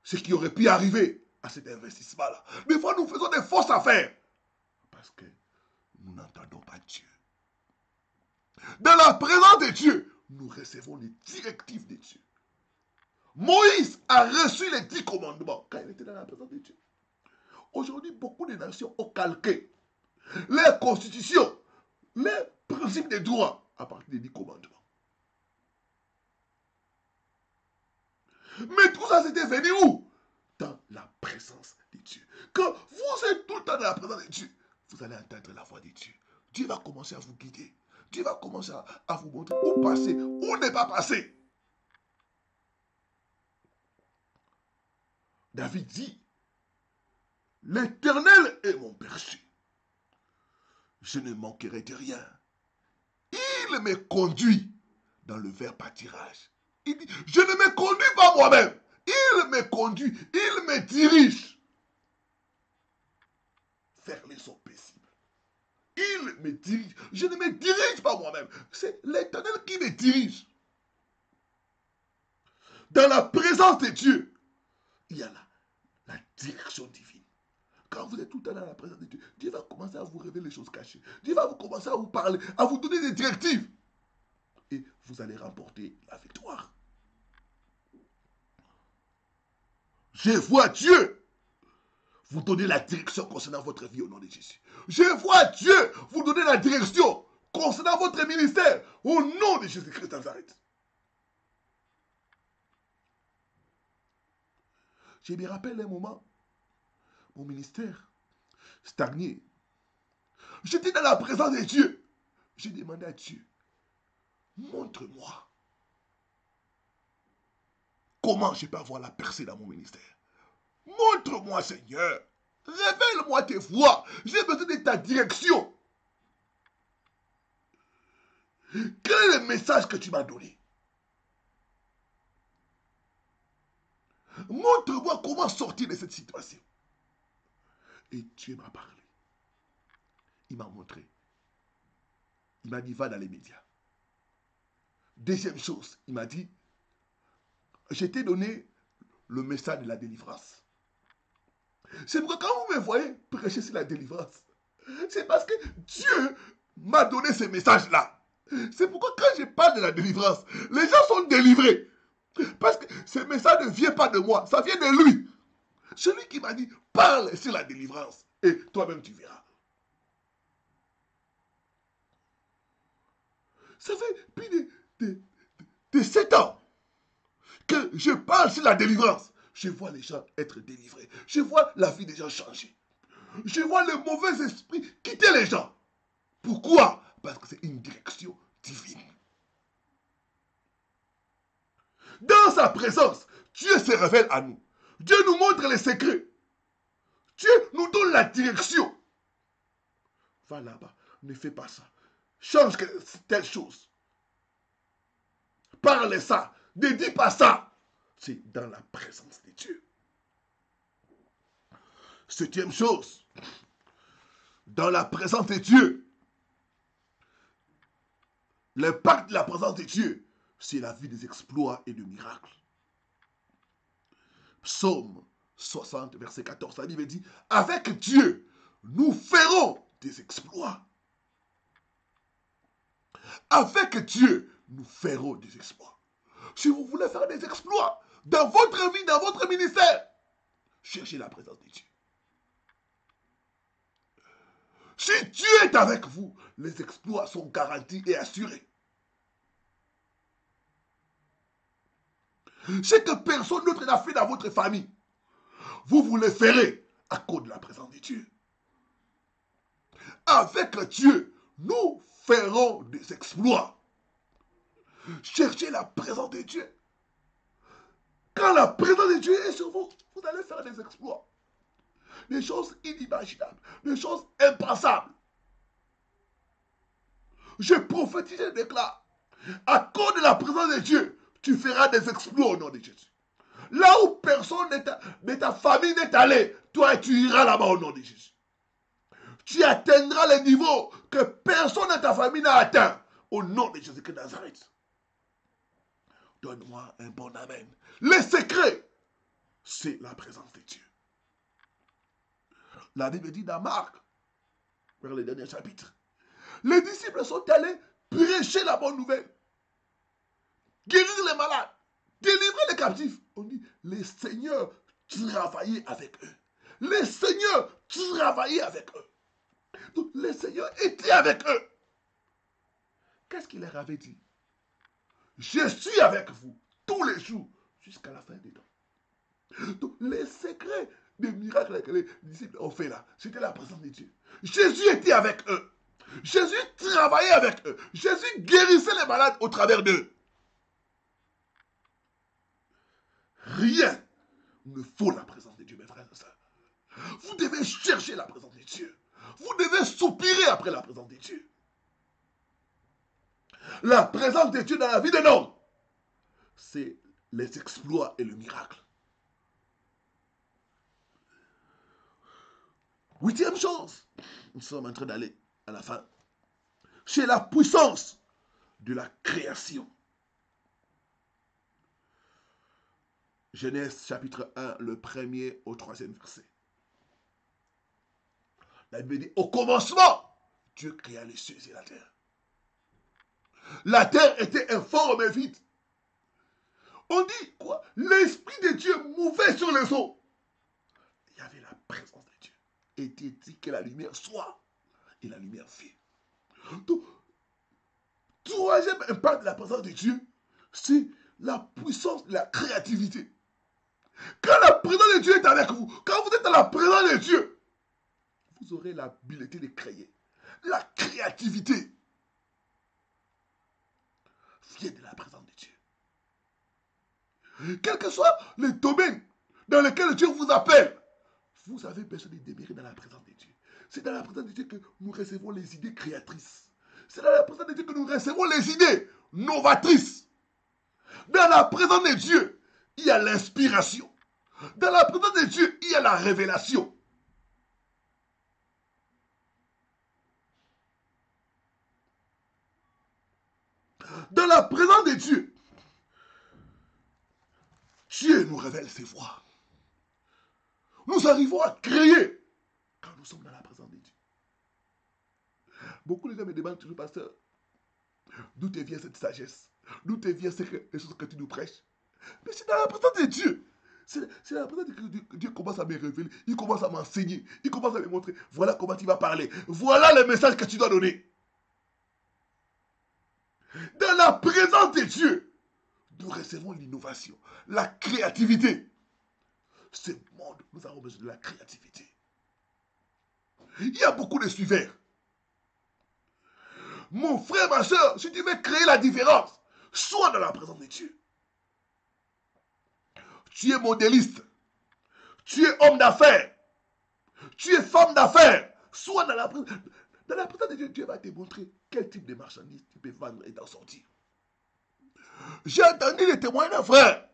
ce qui aurait pu arriver à cet investissement-là. Des fois, nous faisons des fausses affaires parce que nous n'entendons pas Dieu. Dans la présence de Dieu, nous recevons les directives de Dieu. Moïse a reçu les 10 commandements quand il était dans la présence de Dieu. Aujourd'hui, beaucoup de nations ont calqué les constitutions, les principes des droits à partir des 10 commandements. Mais tout ça, c'était venu où? Dans la présence de Dieu. Quand vous êtes tout le temps dans la présence de Dieu, vous allez entendre la voix de Dieu. Dieu va commencer à vous guider. Dieu va commencer à vous montrer où passer, où ne pas passer. David dit, l'Éternel est mon berger. Je ne manquerai de rien. Il me conduit dans le vert pâturage. Il dit, je ne me conduis pas moi-même. Il me conduit, il me dirige vers les eaux paisibles. Il me dirige. Je ne me dirige pas moi-même. C'est l'Éternel qui me dirige. Dans la présence de Dieu, il y a la direction divine. Quand vous êtes tout le temps dans la présence de Dieu, Dieu va commencer à vous révéler les choses cachées. Dieu va commencer à vous parler, à vous donner des directives. Et vous allez remporter la victoire. Je vois Dieu vous donner la direction concernant votre vie au nom de Jésus. Je vois Dieu vous donner la direction concernant votre ministère au nom de Jésus-Christ de Nazareth. Je me rappelle un moment, mon ministère stagné. J'étais dans la présence de Dieu. J'ai demandé à Dieu, montre-moi comment je peux avoir la percée dans mon ministère. Montre-moi, Seigneur. Révèle-moi tes voies. J'ai besoin de ta direction. Quel est le message que tu m'as donné? Montre-moi comment sortir de cette situation. Et Dieu m'a parlé. Il m'a montré. Il m'a dit, va dans les médias. Deuxième chose, il m'a dit, je t'ai donné le message de la délivrance. C'est pourquoi quand vous me voyez prêcher sur la délivrance, c'est parce que Dieu m'a donné ce message-là. C'est pourquoi quand je parle de la délivrance, les gens sont délivrés. Parce que ce message ne vient pas de moi, ça vient de lui. Celui qui m'a dit, parle sur la délivrance. Et toi-même tu verras. Ça fait plus de 7 ans que je parle sur la délivrance. Je vois les gens être délivrés. Je vois la vie des gens changer. Je vois le mauvais esprit quitter les gens. Pourquoi? Parce que c'est une direction divine. Dans sa présence, Dieu se révèle à nous. Dieu nous montre les secrets. Dieu nous donne la direction. Va là-bas, ne fais pas ça. Change telle chose. Parle ça. Ne dis pas ça. C'est dans la présence de Dieu. Septième chose, dans la présence de Dieu, l'impact de la présence de Dieu, c'est la vie des exploits et des miracles. Psaume 60, verset 14, la Bible dit, avec Dieu, nous ferons des exploits. Avec Dieu, nous ferons des exploits. Si vous voulez faire des exploits dans votre vie, dans votre ministère, cherchez la présence de Dieu. Si Dieu est avec vous, les exploits sont garantis et assurés. Ce que personne d'autre n'a fait dans votre famille, vous les ferez à cause de la présence de Dieu. Avec Dieu, nous ferons des exploits. Cherchez la présence de Dieu. Quand la présence de Dieu est sur vous, vous allez faire des exploits. Des choses inimaginables, des choses impensables. Je prophétise et déclare, à cause de la présence de Dieu, tu feras des exploits au nom de Jésus. Là où personne de ta famille n'est allé, toi tu iras là-bas au nom de Jésus. Tu atteindras les niveaux que personne de ta famille n'a atteint au nom de Jésus-Christ de Nazareth. Donne-moi un bon amen. Le secret, c'est la présence de Dieu. La Bible dit dans Marc, vers le dernier chapitre, les disciples sont allés prêcher la bonne nouvelle, guérir les malades, délivrer les captifs. On dit, les seigneurs travaillaient avec eux. Les seigneurs travaillaient avec eux. Donc, les seigneurs étaient avec eux. Qu'est-ce qu'il leur avait dit? Je suis avec vous tous les jours jusqu'à la fin des temps. Donc, les secrets des miracles que les disciples ont fait là, c'était la présence de Dieu. Jésus était avec eux. Jésus travaillait avec eux. Jésus guérissait les malades au travers d'eux. Rien ne faut la présence de Dieu, mes frères et sœurs. Vous devez chercher la présence de Dieu. Vous devez soupirer après la présence de Dieu. La présence de Dieu dans la vie d'un homme, c'est les exploits et le miracle. Huitième chose, nous sommes en train d'aller à la fin. C'est la puissance de la création. Genèse chapitre 1, le 1er au 3e verset. La Bible dit, au commencement, Dieu créa les cieux et la terre. La terre était informe et vide. On dit quoi? L'Esprit de Dieu mouvait sur les eaux. Il y avait la présence de Dieu. Et Dieu dit que la lumière soit. Et la lumière fit. Donc, troisième impact de la présence de Dieu, c'est la puissance de la créativité. Quand la présence de Dieu est avec vous, quand vous êtes dans la présence de Dieu, vous aurez l'habilité de créer. La créativité vient de la présence de Dieu. Quel que soit le domaine dans lequel Dieu vous appelle, vous avez besoin de demeurer dans la présence de Dieu. C'est dans la présence de Dieu que nous recevons les idées créatrices. C'est dans la présence de Dieu que nous recevons les idées novatrices. Dans la présence de Dieu, il y a l'inspiration. Dans la présence de Dieu, il y a la révélation. Dans la présence de Dieu, Dieu nous révèle ses voies. Nous arrivons à créer quand nous sommes dans la présence de Dieu. Beaucoup de gens me demandent toujours, pasteur, d'où te vient cette sagesse? D'où te vient les choses que tu nous prêches? Mais c'est dans la présence de Dieu. C'est dans la présence de Dieu que Dieu commence à me révéler. Il commence à m'enseigner. Il commence à me montrer. Voilà comment tu vas parler. Voilà le message que tu dois donner. Dans la présence de Dieu, nous recevons l'innovation, la créativité. Ce monde, nous avons besoin de la créativité. Il y a beaucoup de suiveurs. Mon frère, ma soeur, si tu veux créer la différence, sois dans la présence de Dieu. Tu es modéliste. Tu es homme d'affaires. Tu es femme d'affaires. Sois dans la présence. Dans la présence de Dieu, Dieu va te montrer quel type de marchandises tu peux vendre et t'en sortir. J'ai entendu les témoins d'un frère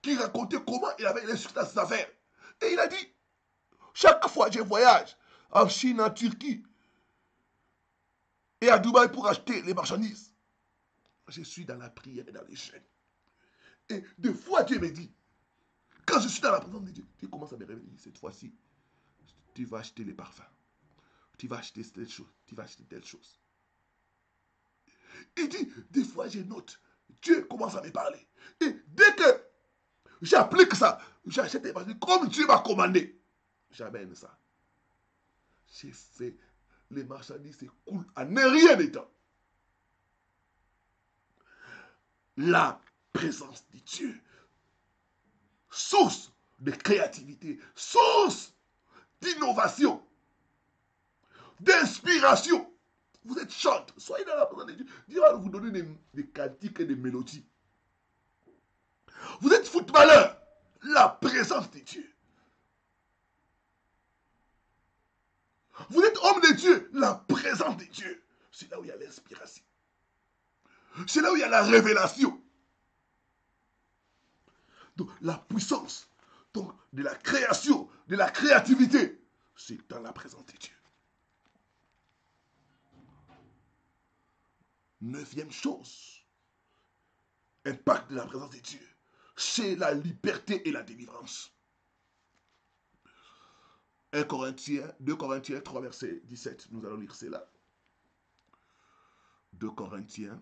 qui racontait comment il avait les succès dans ses affaires. Et il a dit, chaque fois que je voyage en Chine, en Turquie et à Dubaï pour acheter les marchandises, je suis dans la prière et dans les jeûnes. Et des fois, Dieu me dit, quand je suis dans la présence de Dieu, Dieu commence à me révéler, cette fois-ci, tu vas acheter les parfums. Tu vas acheter telle chose. Tu vas acheter telle chose. Il dit, des fois, je note. Dieu commence à me parler. Et dès que j'applique ça, j'achète des marchandises comme Dieu m'a commandé. J'amène ça. J'ai fait, les marchandises s'écoulent en rien de temps. La présence de Dieu, source de créativité, source d'innovation, d'inspiration. Vous êtes chante, soyez dans la présence de Dieu. Dieu va vous donner des cantiques et des mélodies. Vous êtes footballeur, la présence de Dieu. Vous êtes homme de Dieu, la présence de Dieu. C'est là où il y a l'inspiration. C'est là où il y a la révélation. Donc la puissance, donc, de la création, de la créativité, c'est dans la présence de Dieu. Neuvième chose, impact de la présence de Dieu, c'est la liberté et la délivrance. 2 Corinthiens 3, verset 17, nous allons lire cela. 2 Corinthiens,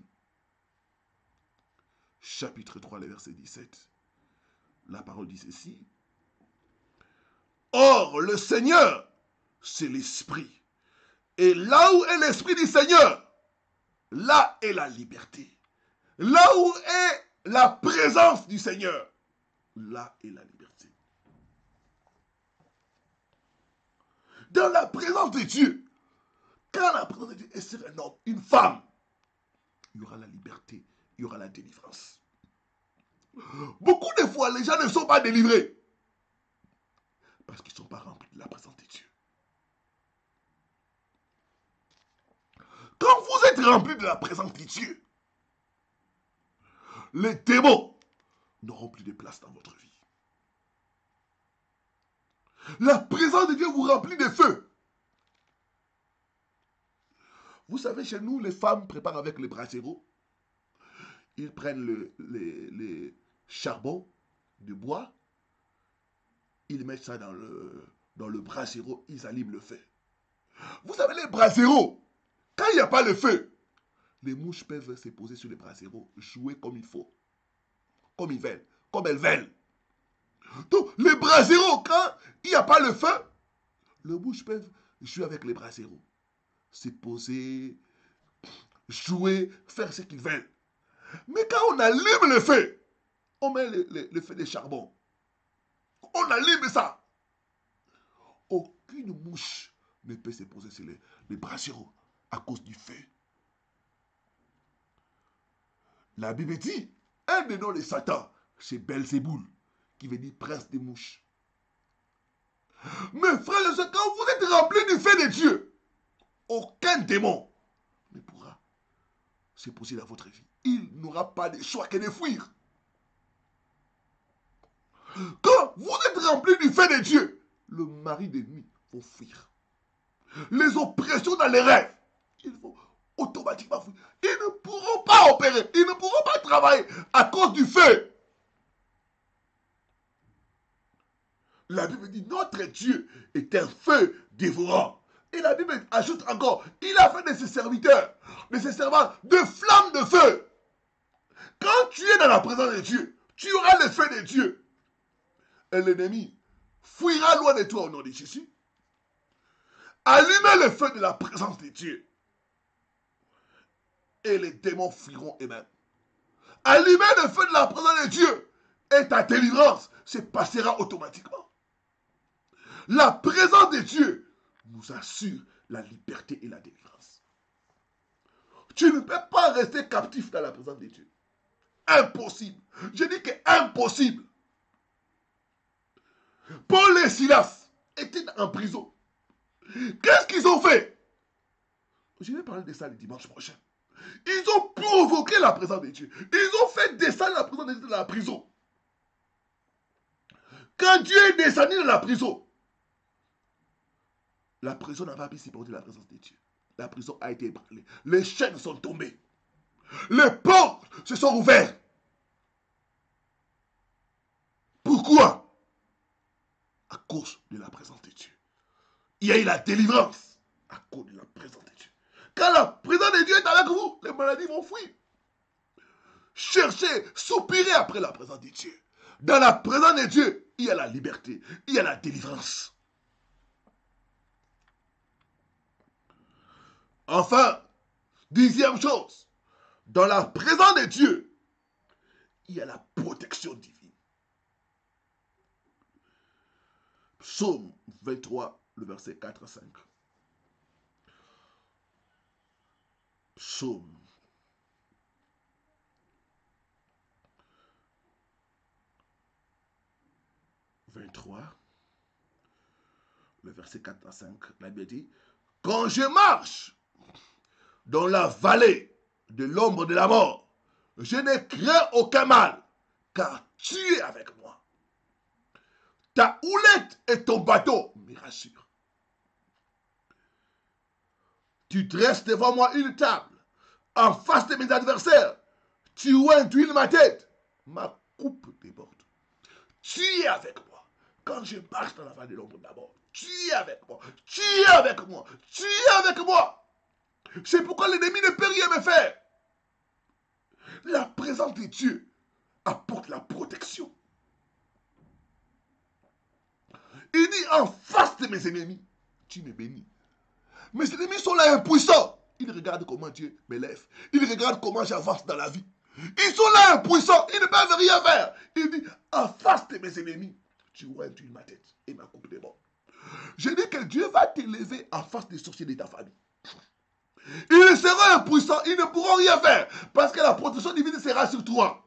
chapitre 3, le verset 17. La parole dit ceci. Or, le Seigneur, c'est l'Esprit. Et là où est l'Esprit du Seigneur, là est la liberté. Là où est la présence du Seigneur, là est la liberté. Dans la présence de Dieu, quand la présence de Dieu est sur un homme, une femme, il y aura la liberté, il y aura la délivrance. Beaucoup de fois, les gens ne sont pas délivrés parce qu'ils ne sont pas remplis de la présence de Dieu. Quand vous êtes remplis de la présence de Dieu, les démons n'auront plus de place dans votre vie. La présence de Dieu vous remplit de feu. Vous savez, chez nous, les femmes préparent avec les brasseros. Ils prennent les charbons de bois. Ils mettent ça dans le brasero. Ils allument le feu. Vous savez, les brasseros, quand il n'y a pas le feu, les mouches peuvent se poser sur les brasseros, jouer comme il faut. Comme ils veulent. Comme elles veulent. Donc, les brasseros, quand il n'y a pas le feu, les mouches peuvent jouer avec les brasseros. Se poser, jouer, faire ce qu'ils veulent. Mais quand on allume le feu, on met le feu de charbon. On allume ça. Aucune mouche ne peut se poser sur les brasseros à cause du feu. La Bible dit, un des noms de Satan, c'est Belzéboul, qui veut dire prince des mouches. Mais frères et sœurs, quand vous êtes remplis du feu de Dieu, aucun démon ne pourra se poser dans votre vie. Il n'aura pas de choix que de fuir. Quand vous êtes remplis du feu de Dieu, le mari de nuit va fuir. Les oppressions dans les rêves, ils vont automatiquement fuir. Ils ne pourront pas opérer, ils ne pourront pas travailler à cause du feu. La Bible dit, notre Dieu est un feu dévorant. Et la Bible ajoute encore, il a fait de ses serviteurs, de ses servants, de flammes de feu. Quand tu es dans la présence de Dieu, tu auras le feu de Dieu. Et l'ennemi fuira loin de toi au nom de Jésus. Allumez le feu de la présence de Dieu. Et les démons fuiront eux-mêmes. Allumez le feu de la présence de Dieu. Et ta délivrance se passera automatiquement. La présence de Dieu nous assure la liberté et la délivrance. Tu ne peux pas rester captif dans la présence de Dieu. Impossible. Je dis que impossible. Paul et Silas étaient en prison. Qu'est-ce qu'ils ont fait? Je vais parler de ça le dimanche prochain. Ils ont provoqué la présence de Dieu. Ils ont fait descendre la présence de Dieu dans la prison. Quand Dieu est descendu dans la prison n'a pas pu supporter la présence de Dieu. La prison a été ébranlée. Les chaînes sont tombées. Les portes se sont ouvertes. Pourquoi? À cause de la présence de Dieu. Il y a eu la délivrance à cause de la présence de Dieu. Quand la présence de Dieu est avec vous, les maladies vont fuir. Cherchez, soupirez après la présence de Dieu. Dans la présence de Dieu, il y a la liberté, il y a la délivrance. Enfin, 10e chose, dans la présence de Dieu, il y a la protection divine. Psaume 23, le verset 4 à 5. Psaume 23, le verset 4 à 5. La Bible dit, quand je marche dans la vallée de l'ombre de la mort, je ne crains aucun mal, car tu es avec moi. Ta houlette et ton bateau me rassurent. Tu dresses devant moi une table, en face de mes adversaires. Tu ointuiles ma tête. Ma coupe déborde. Tu es avec moi. Quand je marche dans la vallée de l'ombre de la mort, tu es avec moi. Tu es avec moi. Tu es avec moi. C'est pourquoi l'ennemi ne peut rien me faire. La présence de Dieu apporte la protection. Il dit en face de mes ennemis, tu me bénis. Mes ennemis sont là impuissants. Ils regardent comment Dieu m'élève. Ils regardent comment j'avance dans la vie. Ils sont là impuissants. Ils ne peuvent rien faire. Il dit en face de mes ennemis, tu ointuiles ma tête et ma coupe déborde. Je dis que Dieu va t'élever en face des sorciers de ta famille. Ils seront impuissants. Ils ne pourront rien faire parce que la protection divine sera sur toi.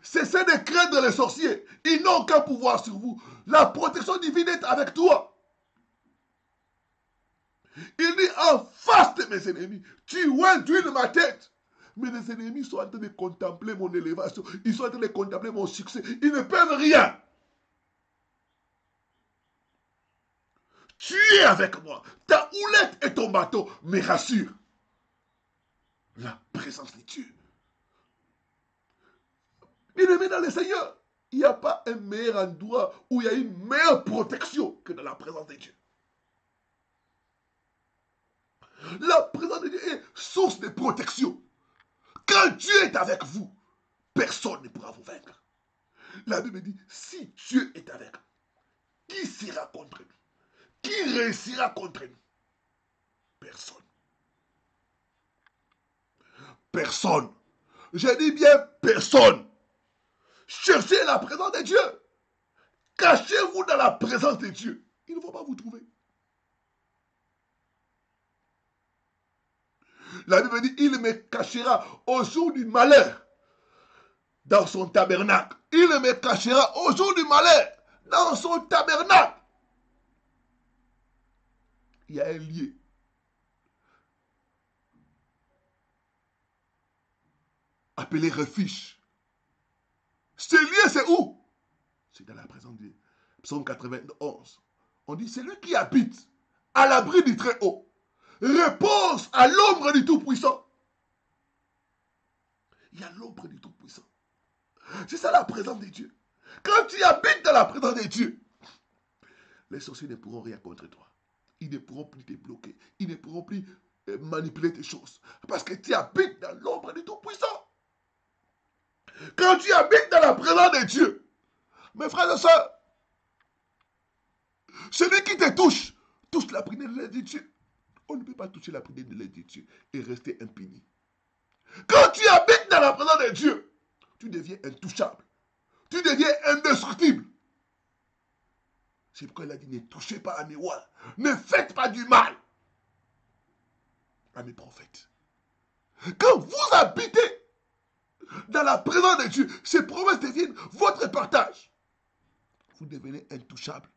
Cessez de craindre les sorciers. Ils n'ont aucun pouvoir sur vous. La protection divine est avec toi. Il dit en face de mes ennemis, tu ointuiles ma tête. Mais les ennemis sont en train de contempler mon élévation. Ils sont en train de contempler mon succès. Ils ne peuvent rien. Tu es avec moi. Ta houlette et ton bateau me rassurent. La présence de Dieu. Bien-aimé dans le Seigneur, il n'y a pas un meilleur endroit où il y a une meilleure protection que dans la présence de Dieu. La présence de Dieu est source de protection. Quand Dieu est avec vous, personne ne pourra vous vaincre. La Bible dit, si Dieu est avec nous, qui sera contre nous? Qui réussira contre nous? Personne. Personne. Je dis bien personne. Cherchez la présence de Dieu. Cachez-vous dans la présence de Dieu. Il ne va pas vous trouver. La Bible dit, il me cachera au jour du malheur dans son tabernacle. Il me cachera au jour du malheur dans son tabernacle. Il y a un lieu. Appelé refuge. Ce lieu, c'est où? C'est dans la présence de Psaume 91. On dit, c'est lui qui habite à l'abri du Très-Haut. Repose à l'ombre du Tout-Puissant. Il y a l'ombre du Tout-Puissant. C'est ça la présence de Dieu. Quand tu habites dans la présence de Dieu, les sorciers ne pourront rien contre toi. Ils ne pourront plus te bloquer. Ils ne pourront plus manipuler tes choses. Parce que tu habites dans l'ombre du Tout-Puissant. Quand tu habites dans la présence de Dieu, mes frères et sœurs, celui qui te touche, touche la prière de Dieu. On ne peut pas toucher la prière de Dieu et rester impuni. Quand tu habites dans la présence de Dieu, tu deviens intouchable. Tu deviens indestructible. C'est pourquoi il a dit, ne touchez pas à mes rois. Ne faites pas du mal à mes prophètes. Quand vous habitez dans la présence de Dieu, ces promesses deviennent votre partage. Vous devenez intouchable.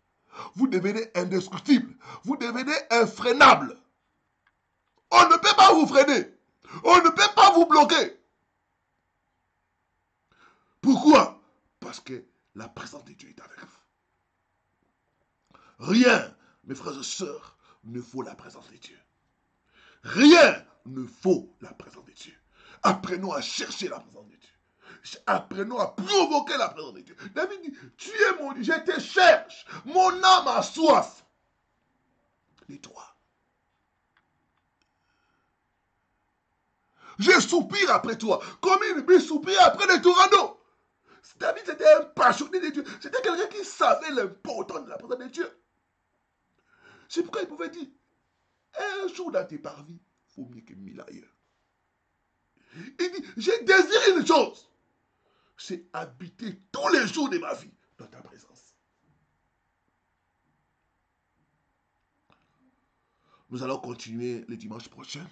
Vous devenez indestructible. Vous devenez infreinable. On ne peut pas vous freiner. On ne peut pas vous bloquer. Pourquoi? Parce que la présence de Dieu est avec vous. Rien, mes frères et sœurs, ne vaut la présence de Dieu. Rien ne vaut la présence de Dieu. Apprenons à chercher la présence de Dieu. Apprenons à provoquer la présence de Dieu. David dit, tu es mon Dieu, je te cherche. Mon âme a soif de toi. Je soupire après toi, comme il me soupire après les tourneaux. David, c'était un passionné de Dieu. C'était quelqu'un qui savait l'importance de la présence de Dieu. C'est pourquoi il pouvait dire, un jour dans tes parvis, il faut mieux que 1000 ailleurs. Il dit, j'ai désiré une chose, c'est habiter tous les jours de ma vie dans ta présence. Nous allons continuer le dimanche prochain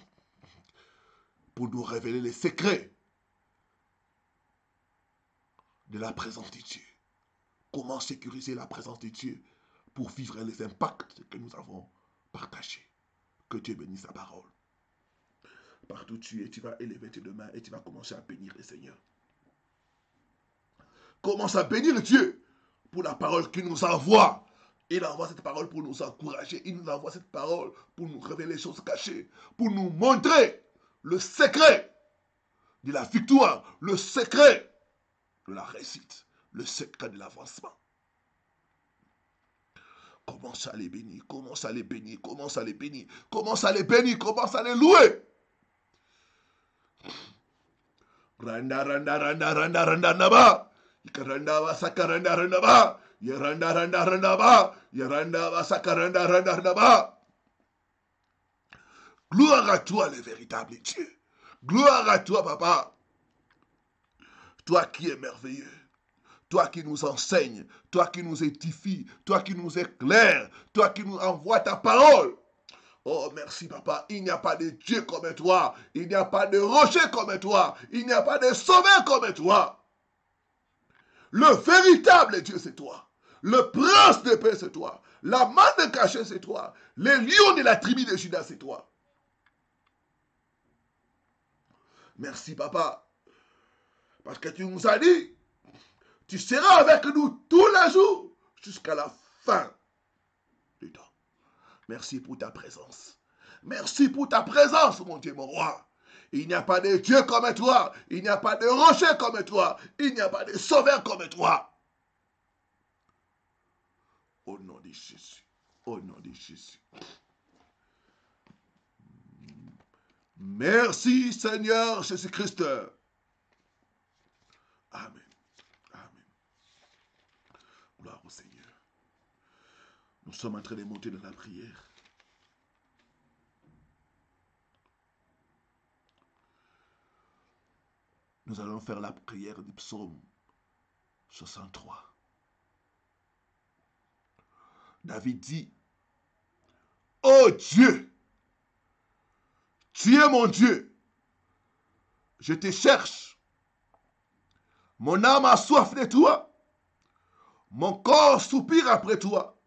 pour nous révéler les secrets de la présence de Dieu. Comment sécuriser la présence de Dieu pour vivre les impacts que nous avons partagés. Que Dieu bénisse sa parole. Partout où tu es, tu vas élever tes deux mains et tu vas commencer à bénir le Seigneur. Commence à bénir Dieu pour la parole qu'il nous envoie. Il envoie cette parole pour nous encourager. Il nous envoie cette parole pour nous révéler les choses cachées. Pour nous montrer le secret de la victoire. Le secret de la réussite. Le secret de l'avancement. Commence à les bénir. Commence à les bénir. Commence à les bénir. Commence à les bénir. Commence à les louer. Randa, randa, randa, randa, randa, naba. Ikaranda va sakaranda randa ba. Yaranda randa randa ba. Yaranda va sakaranda randa randa ba. Gloire à toi, le véritable Dieu. Gloire à toi, papa. Toi qui es merveilleux. Toi qui nous enseignes. Toi qui nous édifies. Toi qui nous éclaires. Toi qui nous envoies ta parole. Oh, merci, papa. Il n'y a pas de Dieu comme toi. Il n'y a pas de rocher comme toi. Il n'y a pas de sauveur comme toi. Le véritable Dieu, c'est toi. Le prince de paix, c'est toi. La manne cachée, c'est toi. Les lions de la tribu de Judas, c'est toi. Merci, papa. Parce que tu nous as dit, tu seras avec nous tous les jours jusqu'à la fin du temps. Merci pour ta présence. Merci pour ta présence, mon Dieu, mon roi. Il n'y a pas de Dieu comme toi. Il n'y a pas de rocher comme toi. Il n'y a pas de sauveur comme toi. Au nom de Jésus. Au nom de Jésus. Merci, Seigneur Jésus-Christ. Amen. Amen. Gloire au Seigneur. Nous sommes en train de monter dans la prière. Nous allons faire la prière du psaume 63. David dit, ô Dieu, tu es mon Dieu, je te cherche. Mon âme a soif de toi, mon corps soupire après toi.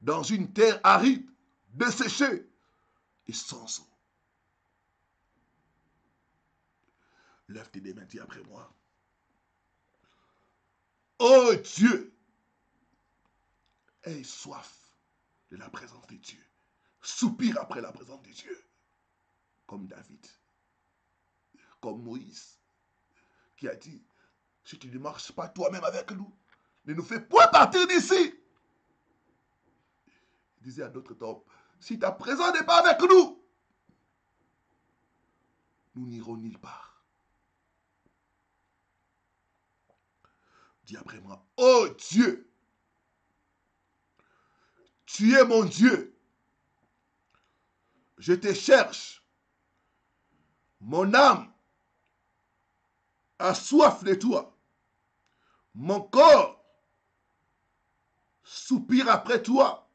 Dans une terre aride, desséchée et sans eau. Lève tes mains, dis après moi. Oh Dieu, aie soif de la présence de Dieu. Soupire après la présence de Dieu. Comme David, comme Moïse, qui a dit, Si tu ne marches pas toi-même avec nous, ne nous fais point partir d'ici. Il disait à d'autres hommes, si ta présence n'est pas avec nous, nous n'irons nulle part. Dis après moi, oh Dieu, tu es mon Dieu. Je te cherche. Mon âme a soif de toi. Mon corps soupire après toi.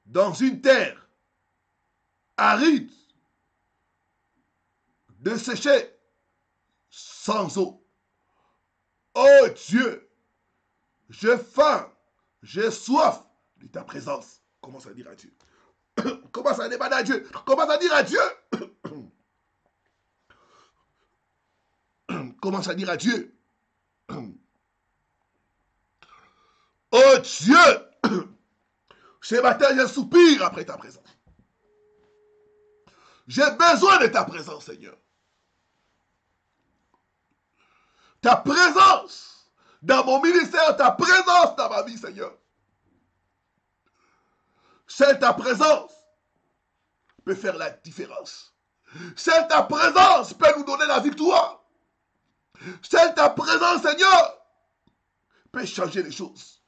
Dans une terre aride, desséchée, sans eau. Oh Dieu, j'ai faim, j'ai soif de ta présence. Commence à dire à Dieu. Commence à demander à Dieu. Commence à dire à Dieu. Commence à dire à Dieu. Oh Dieu, ce matin, je soupire après ta présence. J'ai besoin de ta présence, Seigneur. Ta présence dans mon ministère, ta présence dans ma vie, Seigneur. Seule ta présence peut faire la différence. Seule ta présence peut nous donner la victoire. Seule ta présence, Seigneur, peut changer les choses.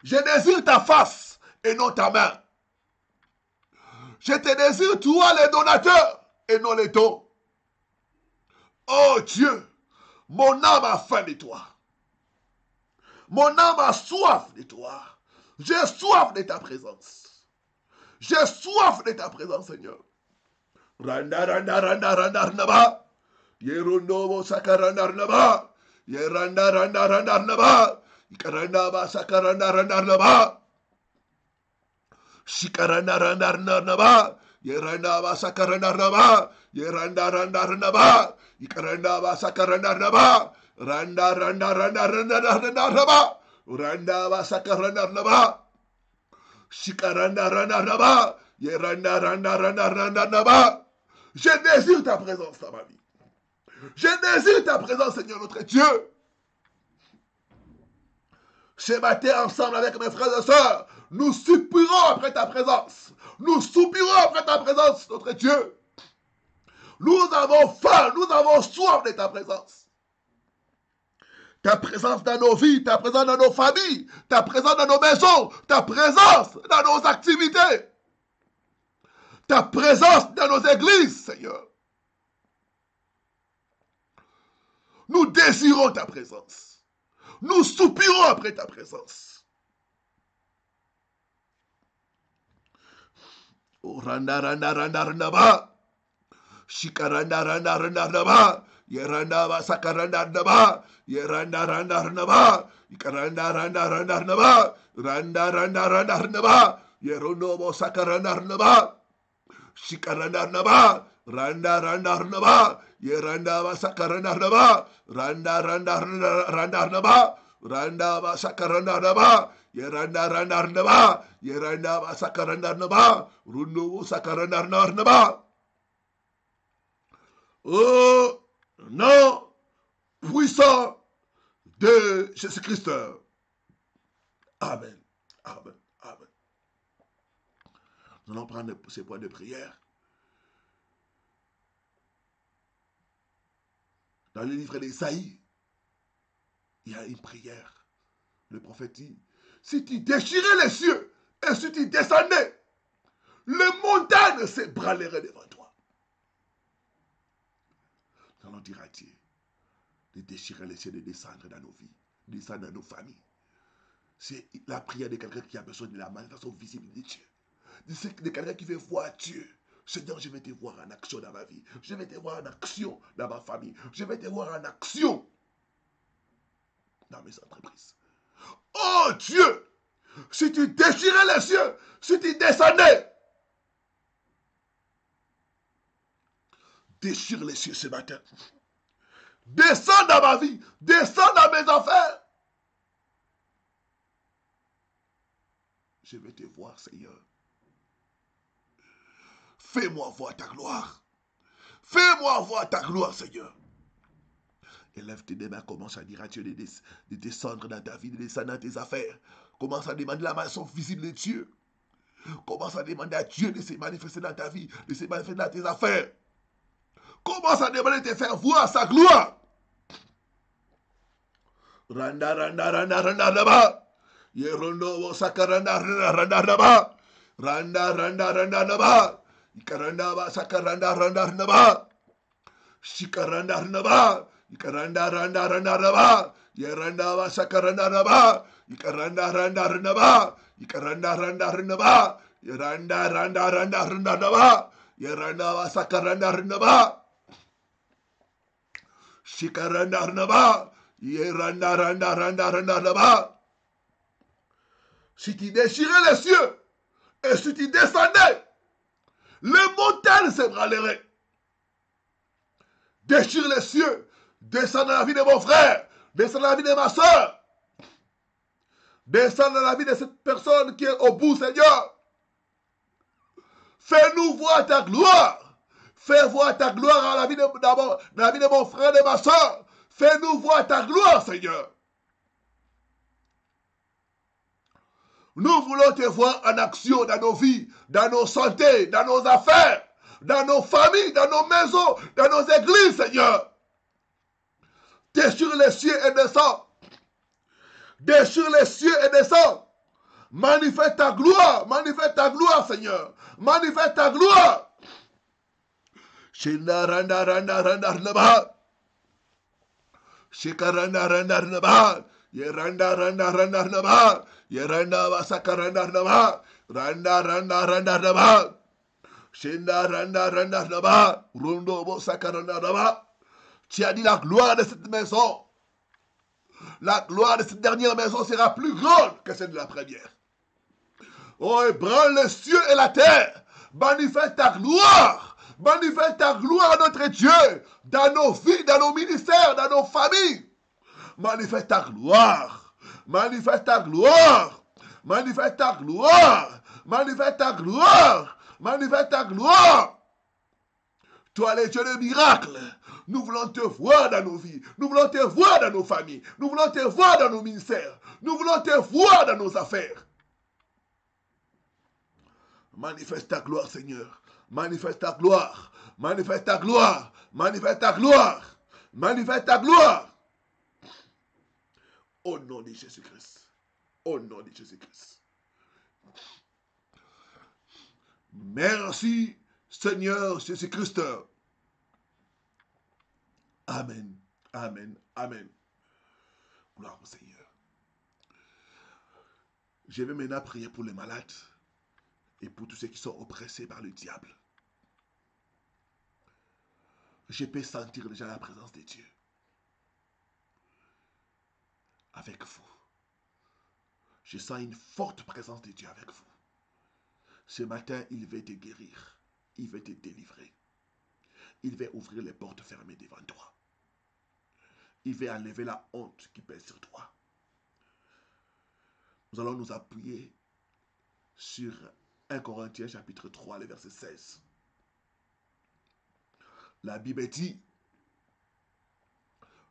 Je désire ta face et non ta main. Je te désire, toi, les donateurs et non les dons. Oh Dieu, mon âme a faim de toi. Mon âme a soif de toi. J'ai soif de ta présence. J'ai soif de ta présence, Seigneur. Randa, randa, randa, randa, randa, Yerundo, sakaranda, randa, Yeranda, randa, randa, randa, Ikaranda, ba, sakaranda, randa, randa, Shikaranda, randa, randa, randa, Yeranda, ba, sakaranda, randa, Yeranda, randa, randa, Ikaranda, ba, sakaranda, randa, Randa, randa, randa, randa, randa, randa, Randa, ba, sakaranda, randa, Shikaranda, randa, randa, Yeranda, randa, randa, randa, randa. Je désire ta présence dans ma vie. Je désire ta présence, Seigneur notre Dieu. Ce matin, ensemble avec mes frères et sœurs, nous soupirons après ta présence. Nous soupirons après ta présence, notre Dieu. Nous avons faim, nous avons soif de ta présence. Ta présence dans nos vies, ta présence dans nos familles, ta présence dans nos maisons, ta présence dans nos activités, ta présence dans nos églises, Seigneur. Nous désirons ta présence. Nous soupirons après ta présence. Oh, randa, randa, randa, randa, ba. Shikaranda, randa, randa, randa, ba. Yeranda, ba, sakaranda, randa, ba. Yeranda, randa, randa, ba. Ikaranda, randa, randa, randa, ba. Randa, randa, randa, randa, ba. Yerondo, bo, sakaranda, randa, ba. Shikaranda, randa, ba. Randa, randa, randa, ba. Yeranda, ba, sakaranda, randa, ba. Randa, randa, randa, randa, randa, ba. Randa, ba, sakaranda, randa, ba. Yeranda, randa, randa, ba. Yeranda, ba, sakaranda, randa, ba. Rundo, sakaranda, randa, randa, ba. Oh, nom puissant de Jésus-Christ. Amen. Amen. Amen. Nous allons prendre ces points de prière. Dans le livre d'Ésaïe, il y a une prière. Le prophète dit, si tu déchirais les cieux et si tu descendais, les montagnes s'ébranleraient devant toi. Nous allons dire à Dieu de déchirer les cieux, de descendre dans nos vies, de descendre dans nos familles. C'est la prière de quelqu'un qui a besoin de la manifestation visible de Dieu. De quelqu'un qui veut voir Dieu. Seigneur, je vais te voir en action dans ma vie. Je vais te voir en action dans ma famille. Je vais te voir en action dans mes entreprises. Oh Dieu, si tu déchirais les cieux, si tu descendais, déchire les cieux ce matin. Descends dans ma vie, descends dans mes affaires. Je vais te voir, Seigneur. Fais-moi voir ta gloire. Fais-moi voir ta gloire, Seigneur. Élève tes mains, commence à dire à Dieu de descendre dans ta vie, de descendre dans tes affaires. Commence à demander la maison visible de Dieu. Commence à demander à Dieu de se manifester dans ta vie, de se manifester dans tes affaires. Commence à demander de te faire voir sa gloire. Randa, randa, randa, randa, randa. Yerondo, sakaranda, randa, randa, randa, randa, randa, randa. Ikaranda, sakaranda, randa, randa. Shikaranda, randa. Ikaranda, randa, randa, randa. Yeranda, sakaranda, randa. Ikaranda, randa, randa. Ikaranda, randa, randa. Yeranda, randa, randa, randa. Yeranda, sakaranda, randa. Shikaranda, randa. Yeranda, randa, randa, randa. Si tu déchirais les cieux et si tu descendais, les montagnes s'ébranleraient. Déchire les cieux, descends dans la vie de mon frère, descends dans la vie de ma soeur, descends dans la vie de cette personne qui est au bout, Seigneur. Fais-nous voir ta gloire. Fais voir ta gloire dans la vie de mon frère et de ma soeur. Fais-nous voir ta gloire, Seigneur. Nous voulons te voir en action dans nos vies, dans nos santé, dans nos affaires, dans nos familles, dans nos maisons, dans nos églises, Seigneur. Déchire les cieux et descends. Déchire les cieux et descends. Manifeste ta gloire, Seigneur. Manifeste ta gloire. Shinda randa randa randa randa. Shikaranda randa randa. Yeranda randa randa randa. Yeranda vasaka randa randa. Randa randa randa randa. Shinda randa randa randa. Rundo bosaka randa randa. Tu as dit la gloire de cette maison. La gloire de cette dernière maison sera plus grande que celle de la première. Oh, ébranle les cieux et la terre. Manifeste ta gloire. Manifeste ta gloire à notre Dieu. Dans nos vies, dans nos ministères, dans nos familles. Manifeste ta gloire. Manifeste ta gloire. Manifeste ta gloire. Manifeste ta gloire. Manifeste ta gloire. Toi, les dieux de miracles, nous voulons te voir dans nos vies. Nous voulons te voir dans nos familles. Nous voulons te voir dans nos ministères. Nous voulons te voir dans nos affaires. Manifeste ta gloire, Seigneur. Manifeste ta gloire. Manifeste ta gloire. Manifeste ta gloire. Manifeste ta gloire. Au nom de Jésus-Christ. Au nom de Jésus-Christ. Merci, Seigneur Jésus-Christ. Amen. Amen. Amen. Gloire au Seigneur. Je vais maintenant prier pour les malades et pour tous ceux qui sont oppressés par le diable. Je peux sentir déjà la présence de Dieu avec vous. Je sens une forte présence de Dieu avec vous. Ce matin, il veut te guérir. Il veut te délivrer. Il veut ouvrir les portes fermées devant toi. Il veut enlever la honte qui pèse sur toi. Nous allons nous appuyer sur 1 Corinthiens chapitre 3, le verset 16. La Bible dit,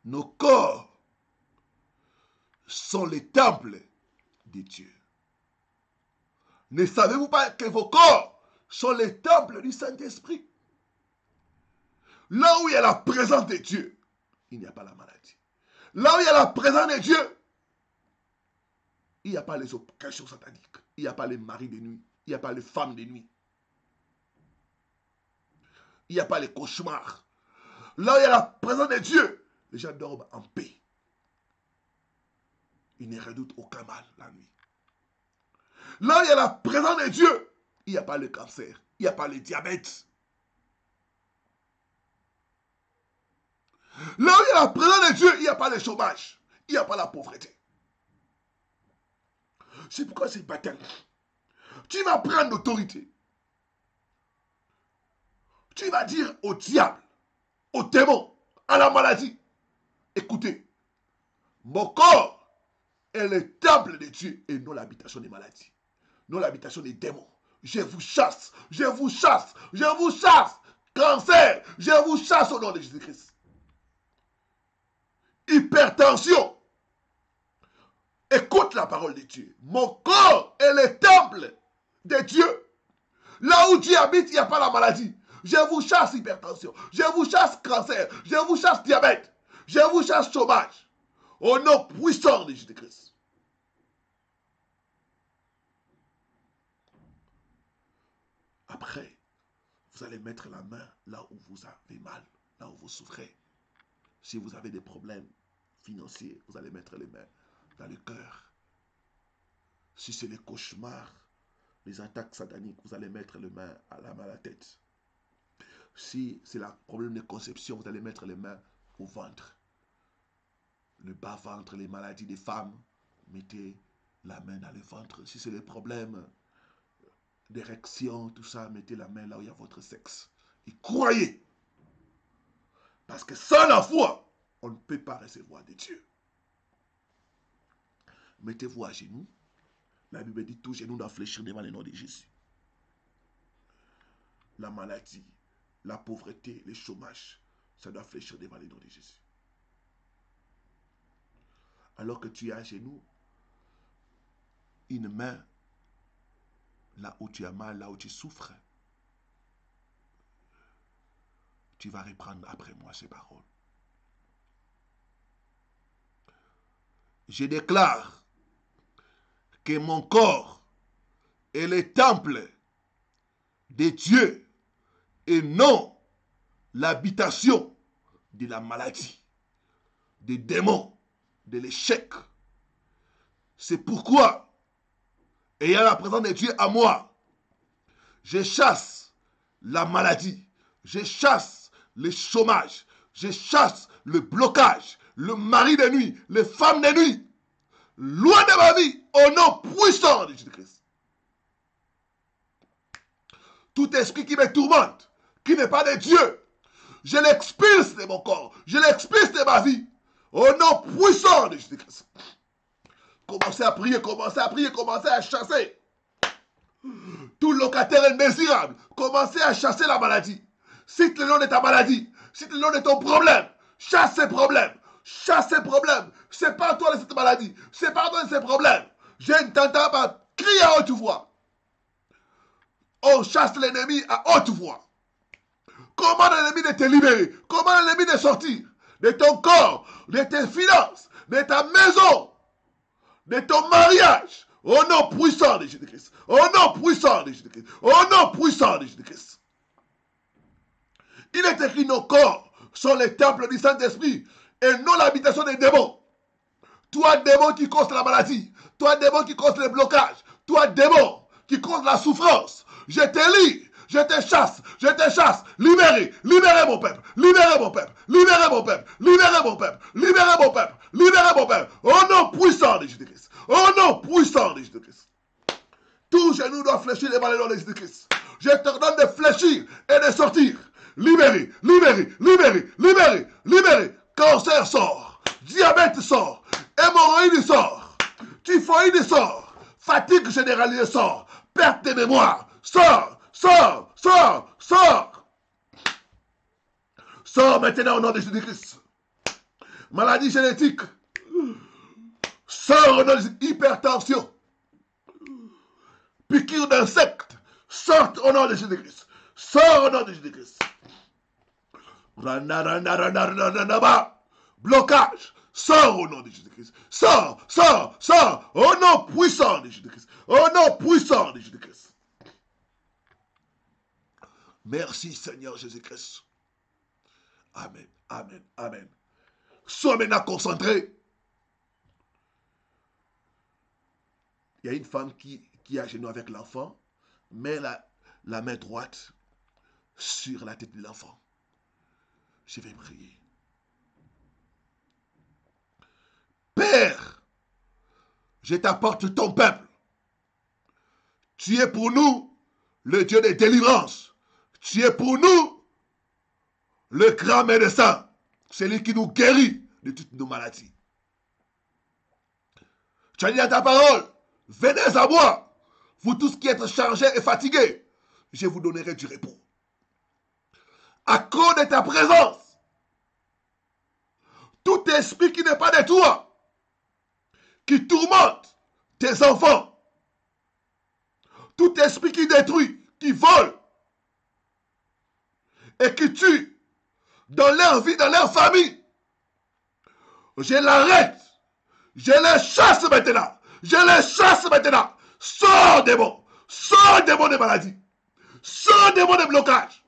nos corps sont les temples de Dieu. Ne savez-vous pas que vos corps sont les temples du Saint-Esprit? Là où il y a la présence de Dieu, il n'y a pas la maladie. Là où il y a la présence de Dieu, il n'y a pas les occasions sataniques. Il n'y a pas les maris de nuit. Il n'y a pas les femmes de nuit. Il n'y a pas les cauchemars. Là où il y a la présence de Dieu, les gens dorment en paix. Ils ne redoutent aucun mal la nuit. Là où il y a la présence de Dieu, il n'y a pas le cancer. Il n'y a pas le diabète. Là où il y a la présence de Dieu, il n'y a pas le chômage. Il n'y a pas la pauvreté. C'est pourquoi ce matin, tu vas prendre l'autorité. Tu vas dire au diable, au démon, à la maladie, écoutez, mon corps est le temple de Dieu et non l'habitation des maladies, non l'habitation des démons. Je vous chasse, je vous chasse, je vous chasse. cancer, je vous chasse au nom de Jésus-Christ. Hypertension, écoute la parole de Dieu. Mon corps est le temple de Dieu. Là où Dieu habite, il n'y a pas la maladie. Je vous chasse hypertension, je vous chasse cancer, je vous chasse diabète, je vous chasse chômage. Au nom puissant de Jésus-Christ. Après, vous allez mettre la main là où vous avez mal, là où vous souffrez. Si vous avez des problèmes financiers, vous allez mettre les mains dans le cœur. Si c'est les cauchemars, les attaques sataniques, vous allez mettre les mains à la tête. Si c'est le problème de conception, vous allez mettre les mains au ventre. Le bas-ventre, les maladies des femmes, mettez la main dans le ventre. Si c'est les problèmes d'érection, tout ça, mettez la main là où il y a votre sexe. Et croyez. Parce que sans la foi, on ne peut pas recevoir de Dieu. Mettez-vous à genoux. La Bible dit tout genou doit fléchir devant le nom de Jésus. La maladie, la pauvreté, le chômage, ça doit fléchir devant le nom de Jésus. Alors que tu es à genoux, une main, là où tu as mal, là où tu souffres, tu vas reprendre après moi ces paroles. Je déclare que mon corps est le temple de Dieu et non l'habitation de la maladie, des démons, de l'échec. C'est pourquoi, ayant la présence de Dieu à moi, je chasse la maladie, je chasse le chômage, je chasse le blocage, le mari de nuit, les femmes de nuit, loin de ma vie, au nom puissant de Jésus-Christ. Tout esprit qui me tourmente, qui n'est pas de Dieu, je l'expulse de mon corps, je l'expulse de ma vie, au nom puissant de Jésus-Christ. Commencez à prier, commencez à prier, commencez à chasser. Tout locataire indésirable, commencez à chasser la maladie. Cite le nom de ta maladie, cite le nom de ton problème, chasse ces problèmes, chasse ces problèmes. C'est pas toi de cette maladie, c'est pas toi de ces problèmes. Je ne t'entends pas, crie à haute voix. On chasse l'ennemi à haute voix. Comment l'ennemi de te libérer, comment l'ennemi de sortir de ton corps, de tes finances, de ta maison, de ton mariage, au nom puissant de Jésus-Christ, au nom puissant de Jésus-Christ, au nom puissant de Jésus-Christ. Il est écrit, nos corps sont les temples du Saint-Esprit et non l'habitation des démons. Toi, démon qui cause la maladie, toi, démon qui cause le blocage, toi, démon qui cause la souffrance, je te lis, je te chasse, libérez, libérez mon peuple, libérez mon peuple, libérez mon peuple, libérez mon peuple, libérez mon peuple, libérez mon peuple, au nom puissant de Jésus-Christ, au nom puissant de Jésus-Christ. Tout genou doit fléchir devant le nom de Jésus-Christ. Je t'ordonne de fléchir et de sortir. Libérez, libérez, libérez, libérez, libérez. Cancer sort, diabète sort, hémorroïde sort, typhoïde sort, fatigue généralisée sort, perte de mémoire, sort, sort, sort, sort. Sors maintenant au nom de Jésus-Christ. Maladie génétique, sort au nom de hypertension, piqûre d'insectes, sort au nom de Jésus-Christ. Sors au nom de Jésus-Christ. Blocage, sors au nom de Jésus-Christ. Sors, sors, sors, au nom puissant de Jésus-Christ. Au nom puissant de Jésus-Christ. Merci Seigneur Jésus-Christ. Amen, amen, amen. Sois maintenant concentré. Il y a une femme qui est à genoux avec l'enfant, met la main droite sur la tête de l'enfant. Je vais prier. Père, je t'apporte ton peuple. Tu es pour nous le Dieu de délivrance. Tu es pour nous le grand médecin, celui qui nous guérit de toutes nos maladies. Tu as dit à ta parole, venez à moi, vous tous qui êtes chargés et fatigués, je vous donnerai du repos. à cause de ta présence. Tout esprit qui n'est pas de toi, qui tourmente tes enfants, tout esprit qui détruit, qui vole et qui tue dans leur vie, dans leur famille, je l'arrête. Je les chasse maintenant. Je les chasse maintenant. Sors démon. Sors démon de maladie. Sors démon de blocage.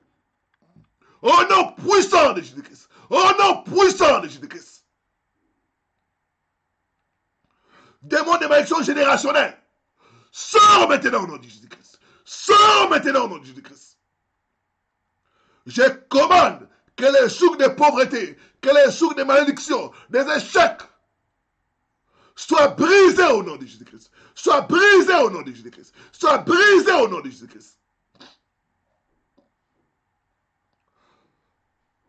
Au nom puissant de Jésus-Christ. Au nom puissant de Jésus-Christ. Démon de malédiction générationnelle. Sors maintenant au nom de Jésus-Christ. Sors maintenant au nom de Jésus-Christ. Je commande que les jours de pauvreté, que les jours de malédiction, des échecs, soient brisés au nom de Jésus-Christ. Soient brisés au nom de Jésus-Christ. Soient brisés au nom de Jésus-Christ.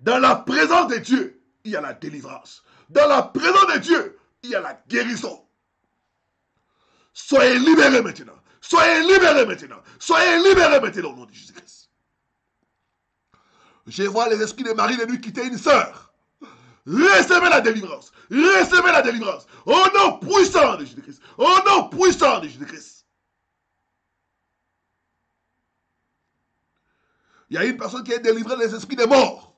Dans la présence de Dieu, il y a la délivrance. Dans la présence de Dieu, il y a la guérison. Soyez libérés maintenant. Soyez libérés maintenant. Soyez libérés maintenant au nom de Jésus-Christ. Je vois les esprits de Marie de nuit quitter une sœur. Recevez la délivrance. Recevez la délivrance. Au nom puissant de Jésus-Christ. Au nom puissant de Jésus-Christ. Il y a une personne qui est délivrée des esprits des morts.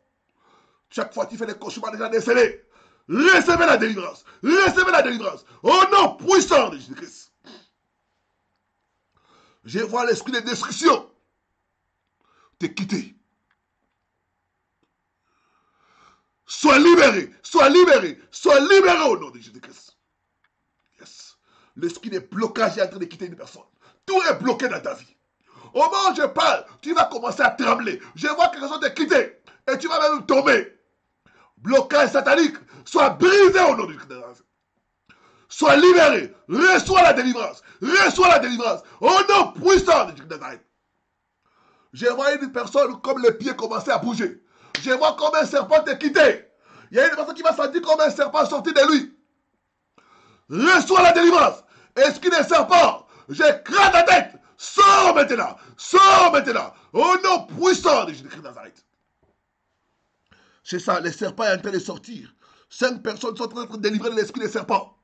Chaque fois que tu fais des cauchemars déjà décelés, recevez la délivrance. Recevez la délivrance. Au nom puissant de Jésus-Christ. Je vois l'esprit de destruction te quitter. Sois libéré, sois libéré, sois libéré au nom de Jésus-Christ. Yes. L'esprit de blocage est en train de quitter une personne. Tout est bloqué dans ta vie. Au moment où je parle, tu vas commencer à trembler. Je vois quelque chose te quitter et tu vas même tomber. Blocage satanique, sois brisé au nom de Jésus-Christ. Sois libéré, reçois la délivrance, reçois la délivrance. Au nom puissant de Jésus-Christ. Je vois une personne comme les pieds commencer à bouger. Je vois comme un serpent te quitter. Il y a une personne qui va sentir comme un serpent sortir de lui. Reçois la délivrance. Esprit de serpent, j'écrase ta tête. Sors maintenant. Sors maintenant. Au nom puissant de Jésus-Christ de Nazareth. C'est ça, le serpent est en train de sortir. 5 personnes sont en train de délivrer de l'esprit des serpents.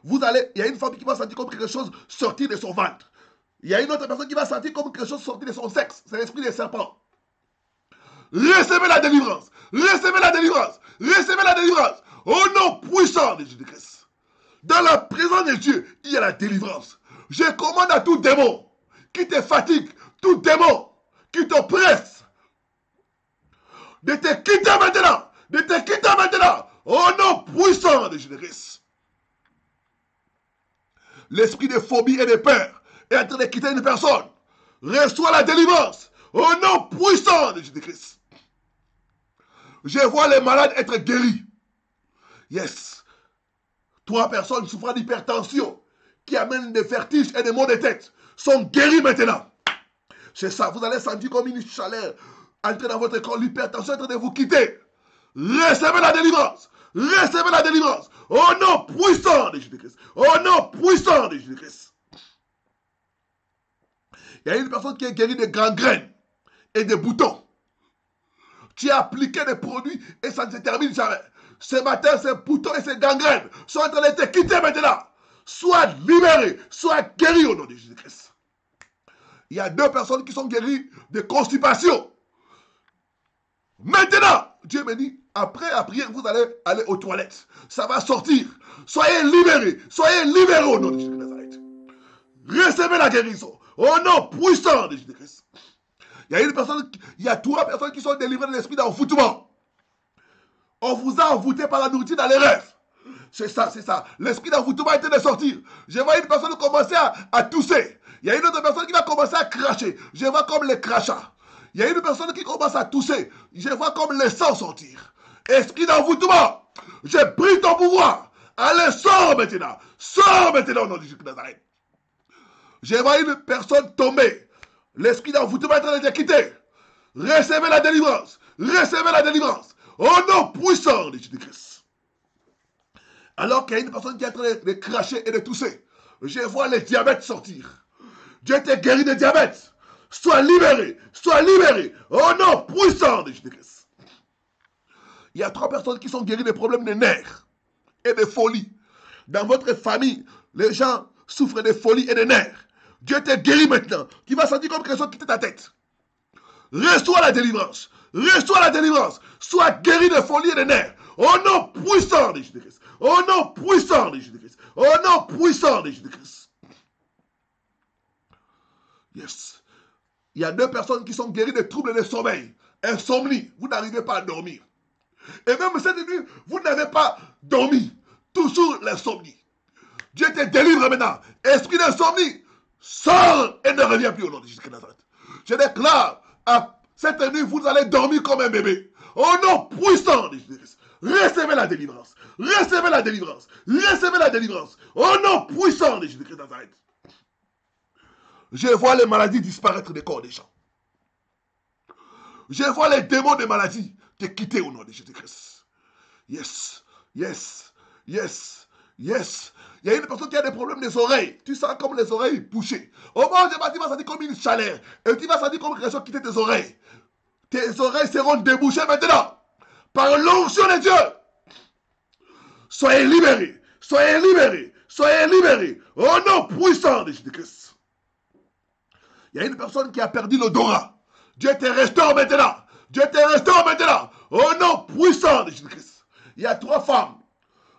Vous allez, il y a une femme qui va sentir comme quelque chose sortir de son ventre. Il y a une autre personne qui va sentir comme quelque chose sortir de son sexe. C'est l'esprit des serpents. Recevez la délivrance. Recevez la délivrance. Recevez la délivrance. Au nom puissant de Jésus-Christ. Dans la présence de Dieu, il y a la délivrance. Je commande à tout démon qui te fatigue, tout démon qui t'oppresse, de te quitter maintenant. De te quitter maintenant. Au nom puissant de Jésus-Christ. L'esprit de phobie et de peur est en train de quitter une personne. Reçois la délivrance. Au nom puissant de Jésus-Christ. Je vois les malades être guéris. Yes. 3 personnes souffrant d'hypertension qui amènent des vertiges et des maux de tête sont guéris maintenant. C'est ça. Vous allez sentir comme une chaleur entrer dans votre corps. L'hypertension est en train de vous quitter. Recevez la délivrance. Recevez la délivrance. Au nom puissant de Jésus-Christ. Au nom puissant de Jésus-Christ. Il y a une personne qui est guérie de gangrène et de boutons. Tu as appliqué des produits et ça ne se termine jamais. Ce matin, ces boutons et ces gangrènes sont en train de te quitter maintenant. Sois libéré, sois guéri au nom de Jésus-Christ. Il y a 2 personnes qui sont guéries de constipation. Maintenant, Dieu me dit, après la prière, vous allez aller aux toilettes. Ça va sortir. Soyez libérés au nom de Jésus-Christ. Recevez la guérison au nom puissant de Jésus-Christ. Il y a 3 personnes qui sont délivrées de l'esprit d'envoûtement. On vous a envoûté par la nourriture dans les rêves. C'est ça, c'est ça. L'esprit d'envoûtement était de sortir. Je vois une personne commencer à tousser. Il y a une autre personne qui va commencer à cracher. Je vois comme les crachats. Il y a une personne qui commence à tousser. Je vois comme les sangs sortir. Esprit d'envoûtement, je brise ton pouvoir. Allez, sors maintenant. Sors maintenant au nom de Jésus de Nazareth. Je vois une personne tomber. L'esprit d'envoûtement est en train de te quitter. Recevez la délivrance. Recevez la délivrance. Au nom puissant de Jésus-Christ. Alors qu'il y a une personne qui est en train de cracher et de tousser. Je vois le diabète sortir. Dieu te guérit de diabète. sois libéré, sois libéré. Au nom puissant de Jésus-Christ. Il y a 3 personnes qui sont guéries des problèmes de nerfs et de folie. Dans votre famille, les gens souffrent de folie et de nerfs. Dieu te guérit maintenant. Tu vas sentir comme quelque chose quitte ta tête. Reçois la délivrance. Reçois la délivrance. Sois guéri de folie et de nerfs. Au nom puissant de Jésus-Christ. Au nom puissant de Jésus-Christ. Au nom puissant de Jésus-Christ. Yes. Il y a 2 personnes qui sont guéries de troubles de sommeil. Insomnie. Vous n'arrivez pas à dormir. Et même cette nuit, vous n'avez pas dormi. Toujours l'insomnie. Dieu te délivre maintenant. Esprit d'insomnie, sors et ne reviens plus au nom de Jésus-Christ. Je déclare, à cette nuit, vous allez dormir comme un bébé. Au nom puissant de Jésus-Christ. Recevez la délivrance. Recevez la délivrance. Recevez la délivrance. Au nom puissant de Jésus-Christ de Nazareth. Je vois les maladies disparaître des corps des gens. Je vois les démons des maladies te quitter au nom de Jésus-Christ. Yes, yes, yes, yes. Il y a une personne qui a des problèmes des oreilles. Tu sens comme les oreilles bouchées. Au moment où tu vas sentir comme une chaleur. Et tu vas sentir comme quelque chose quitter tes oreilles. Tes oreilles seront débouchées maintenant. Par l'onction de Dieu. Soyez libérés. Soyez libérés. Soyez libérés. Au nom puissant de Jésus-Christ. Il y a une personne qui a perdu l'odorat. Dieu te restaure maintenant. Dieu te restaure maintenant. Au nom puissant de Jésus-Christ. Il y a 3 femmes.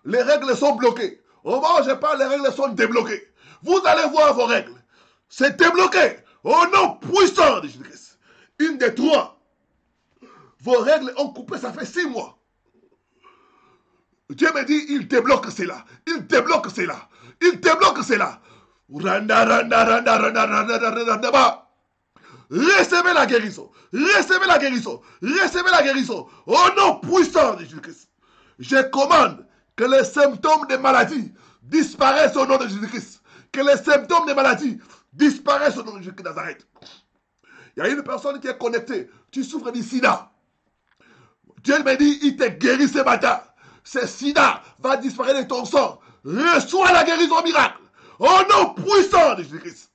Les règles sont bloquées. Au moment où je parle, les règles sont débloquées. Vous allez voir vos règles. C'est débloqué. Au nom puissant de Jésus-Christ. Une des 3. Vos règles ont coupé, ça fait 6 mois. Dieu me dit, il débloque cela. Il débloque cela. Il débloque cela. Recevez la guérison. Recevez la guérison. Recevez la guérison. Au nom puissant de Jésus-Christ. Je commande que les symptômes des maladies disparaissent au nom de Jésus-Christ. Que les symptômes des maladies disparaissent au nom de Jésus-Christ de Nazareth. Il y a une personne qui est connectée. Tu souffres du sida. Dieu me dit, il te guérit ce matin. Ce sida va disparaître de ton sang. Reçois la guérison miracle. Au nom puissant de Jésus-Christ.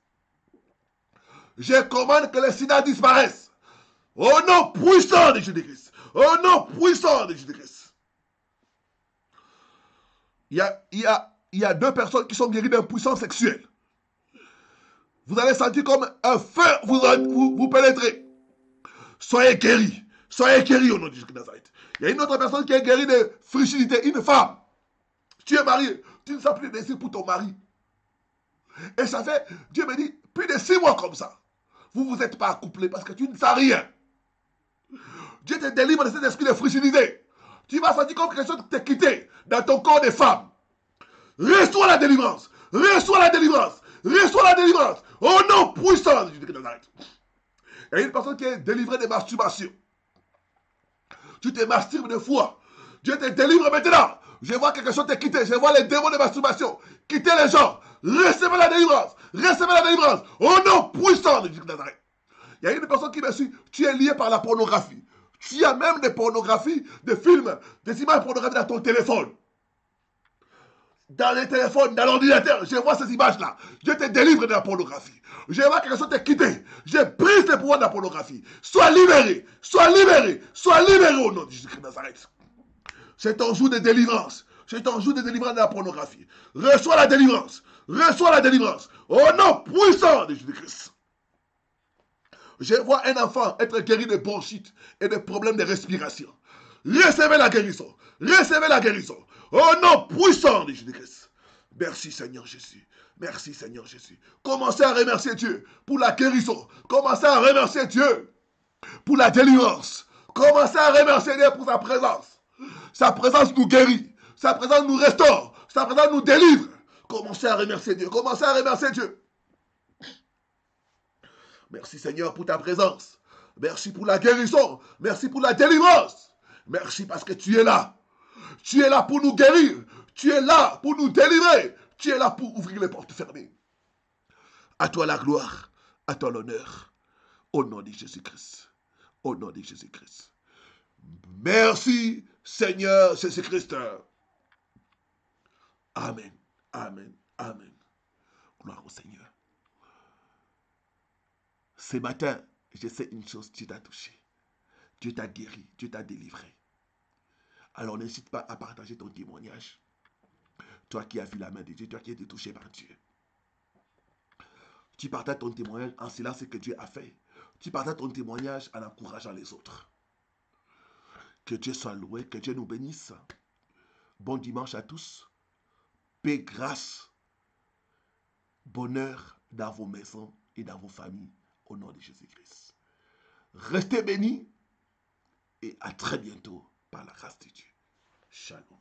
Je commande que le sida disparaisse. Au nom puissant de Jésus-Christ. Au nom puissant de Jésus-Christ. Il y a 2 personnes qui sont guéries d'impuissance sexuelle. Vous allez sentir comme un feu vous pénétrer. Soyez guéris. Soyez guéris au nom de Jésus-Christ de Nazareth. Il y a une autre personne qui est guérie de frigidité, une femme. Tu es marié, tu ne sens plus de désir pour ton mari. Et ça fait, Dieu me dit, plus de 6 mois comme ça. Vous ne vous êtes pas accouplé parce que tu ne sens rien. Dieu te délivre de cet esprit de frigidité. Tu vas sentir comme quelque chose t'est quitté dans ton corps de femme. Reçois la délivrance. Reçois la délivrance. Reçois la délivrance. Au nom puissant de Jésus-Christ de Nazareth. Il y a une personne qui est délivrée de masturbation. Tu te masturbes de foi. Dieu te délivre maintenant. Je vois quelque chose te quitter. Je vois les démons de masturbation quitter les gens. Recevez la délivrance. Recevez la délivrance. Au nom puissant de Jésus de Nazareth. Il y a une personne qui me suit. Tu es lié par la pornographie. Tu as même des pornographies, des films, des images pornographiques dans ton téléphone. Dans les téléphones, dans l'ordinateur. Je vois ces images-là. Dieu te délivre de la pornographie. Je vois quelque chose te quitter. Je brise le pouvoir de la pornographie. Sois libéré. Sois libéré. Sois libéré au nom de Jésus-Christ de Nazareth. C'est ton jour de délivrance. C'est ton jour de délivrance de la pornographie. Reçois la délivrance. Reçois la délivrance. Au nom puissant de Jésus-Christ. Je vois un enfant être guéri de bronchite et de problèmes de respiration. Recevez la guérison. Recevez la guérison. Au nom puissant de Jésus-Christ. Merci Seigneur Jésus. Merci Seigneur Jésus. Commencez à remercier Dieu pour la guérison. Commencez à remercier Dieu pour la délivrance. Commencez à remercier Dieu pour sa présence. Sa présence nous guérit. Sa présence nous restaure. Sa présence nous délivre. Commencez à remercier Dieu. Commencez à remercier Dieu. Merci Seigneur pour ta présence. Merci pour la guérison. Merci pour la délivrance. Merci parce que tu es là. Tu es là pour nous guérir. Tu es là pour nous délivrer. Tu es là pour ouvrir les portes fermées. À toi la gloire. À toi l'honneur. Au nom de Jésus-Christ. Au nom de Jésus-Christ. Merci Seigneur Jésus-Christ. Amen. Amen. Amen. Gloire au Seigneur. Ce matin, je sais une chose, Dieu t'a touché. Dieu t'a guéri, Dieu t'a délivré. Alors n'hésite pas à partager ton témoignage. Toi qui as vu la main de Dieu, toi qui as été touché par Dieu. Tu partages ton témoignage en cela ce que Dieu a fait. Tu partages ton témoignage en encourageant les autres. Que Dieu soit loué, que Dieu nous bénisse. Bon dimanche à tous. Paix, grâce, bonheur dans vos maisons et dans vos familles au nom de Jésus-Christ. Restez bénis et à très bientôt par la grâce de Dieu. Shalom.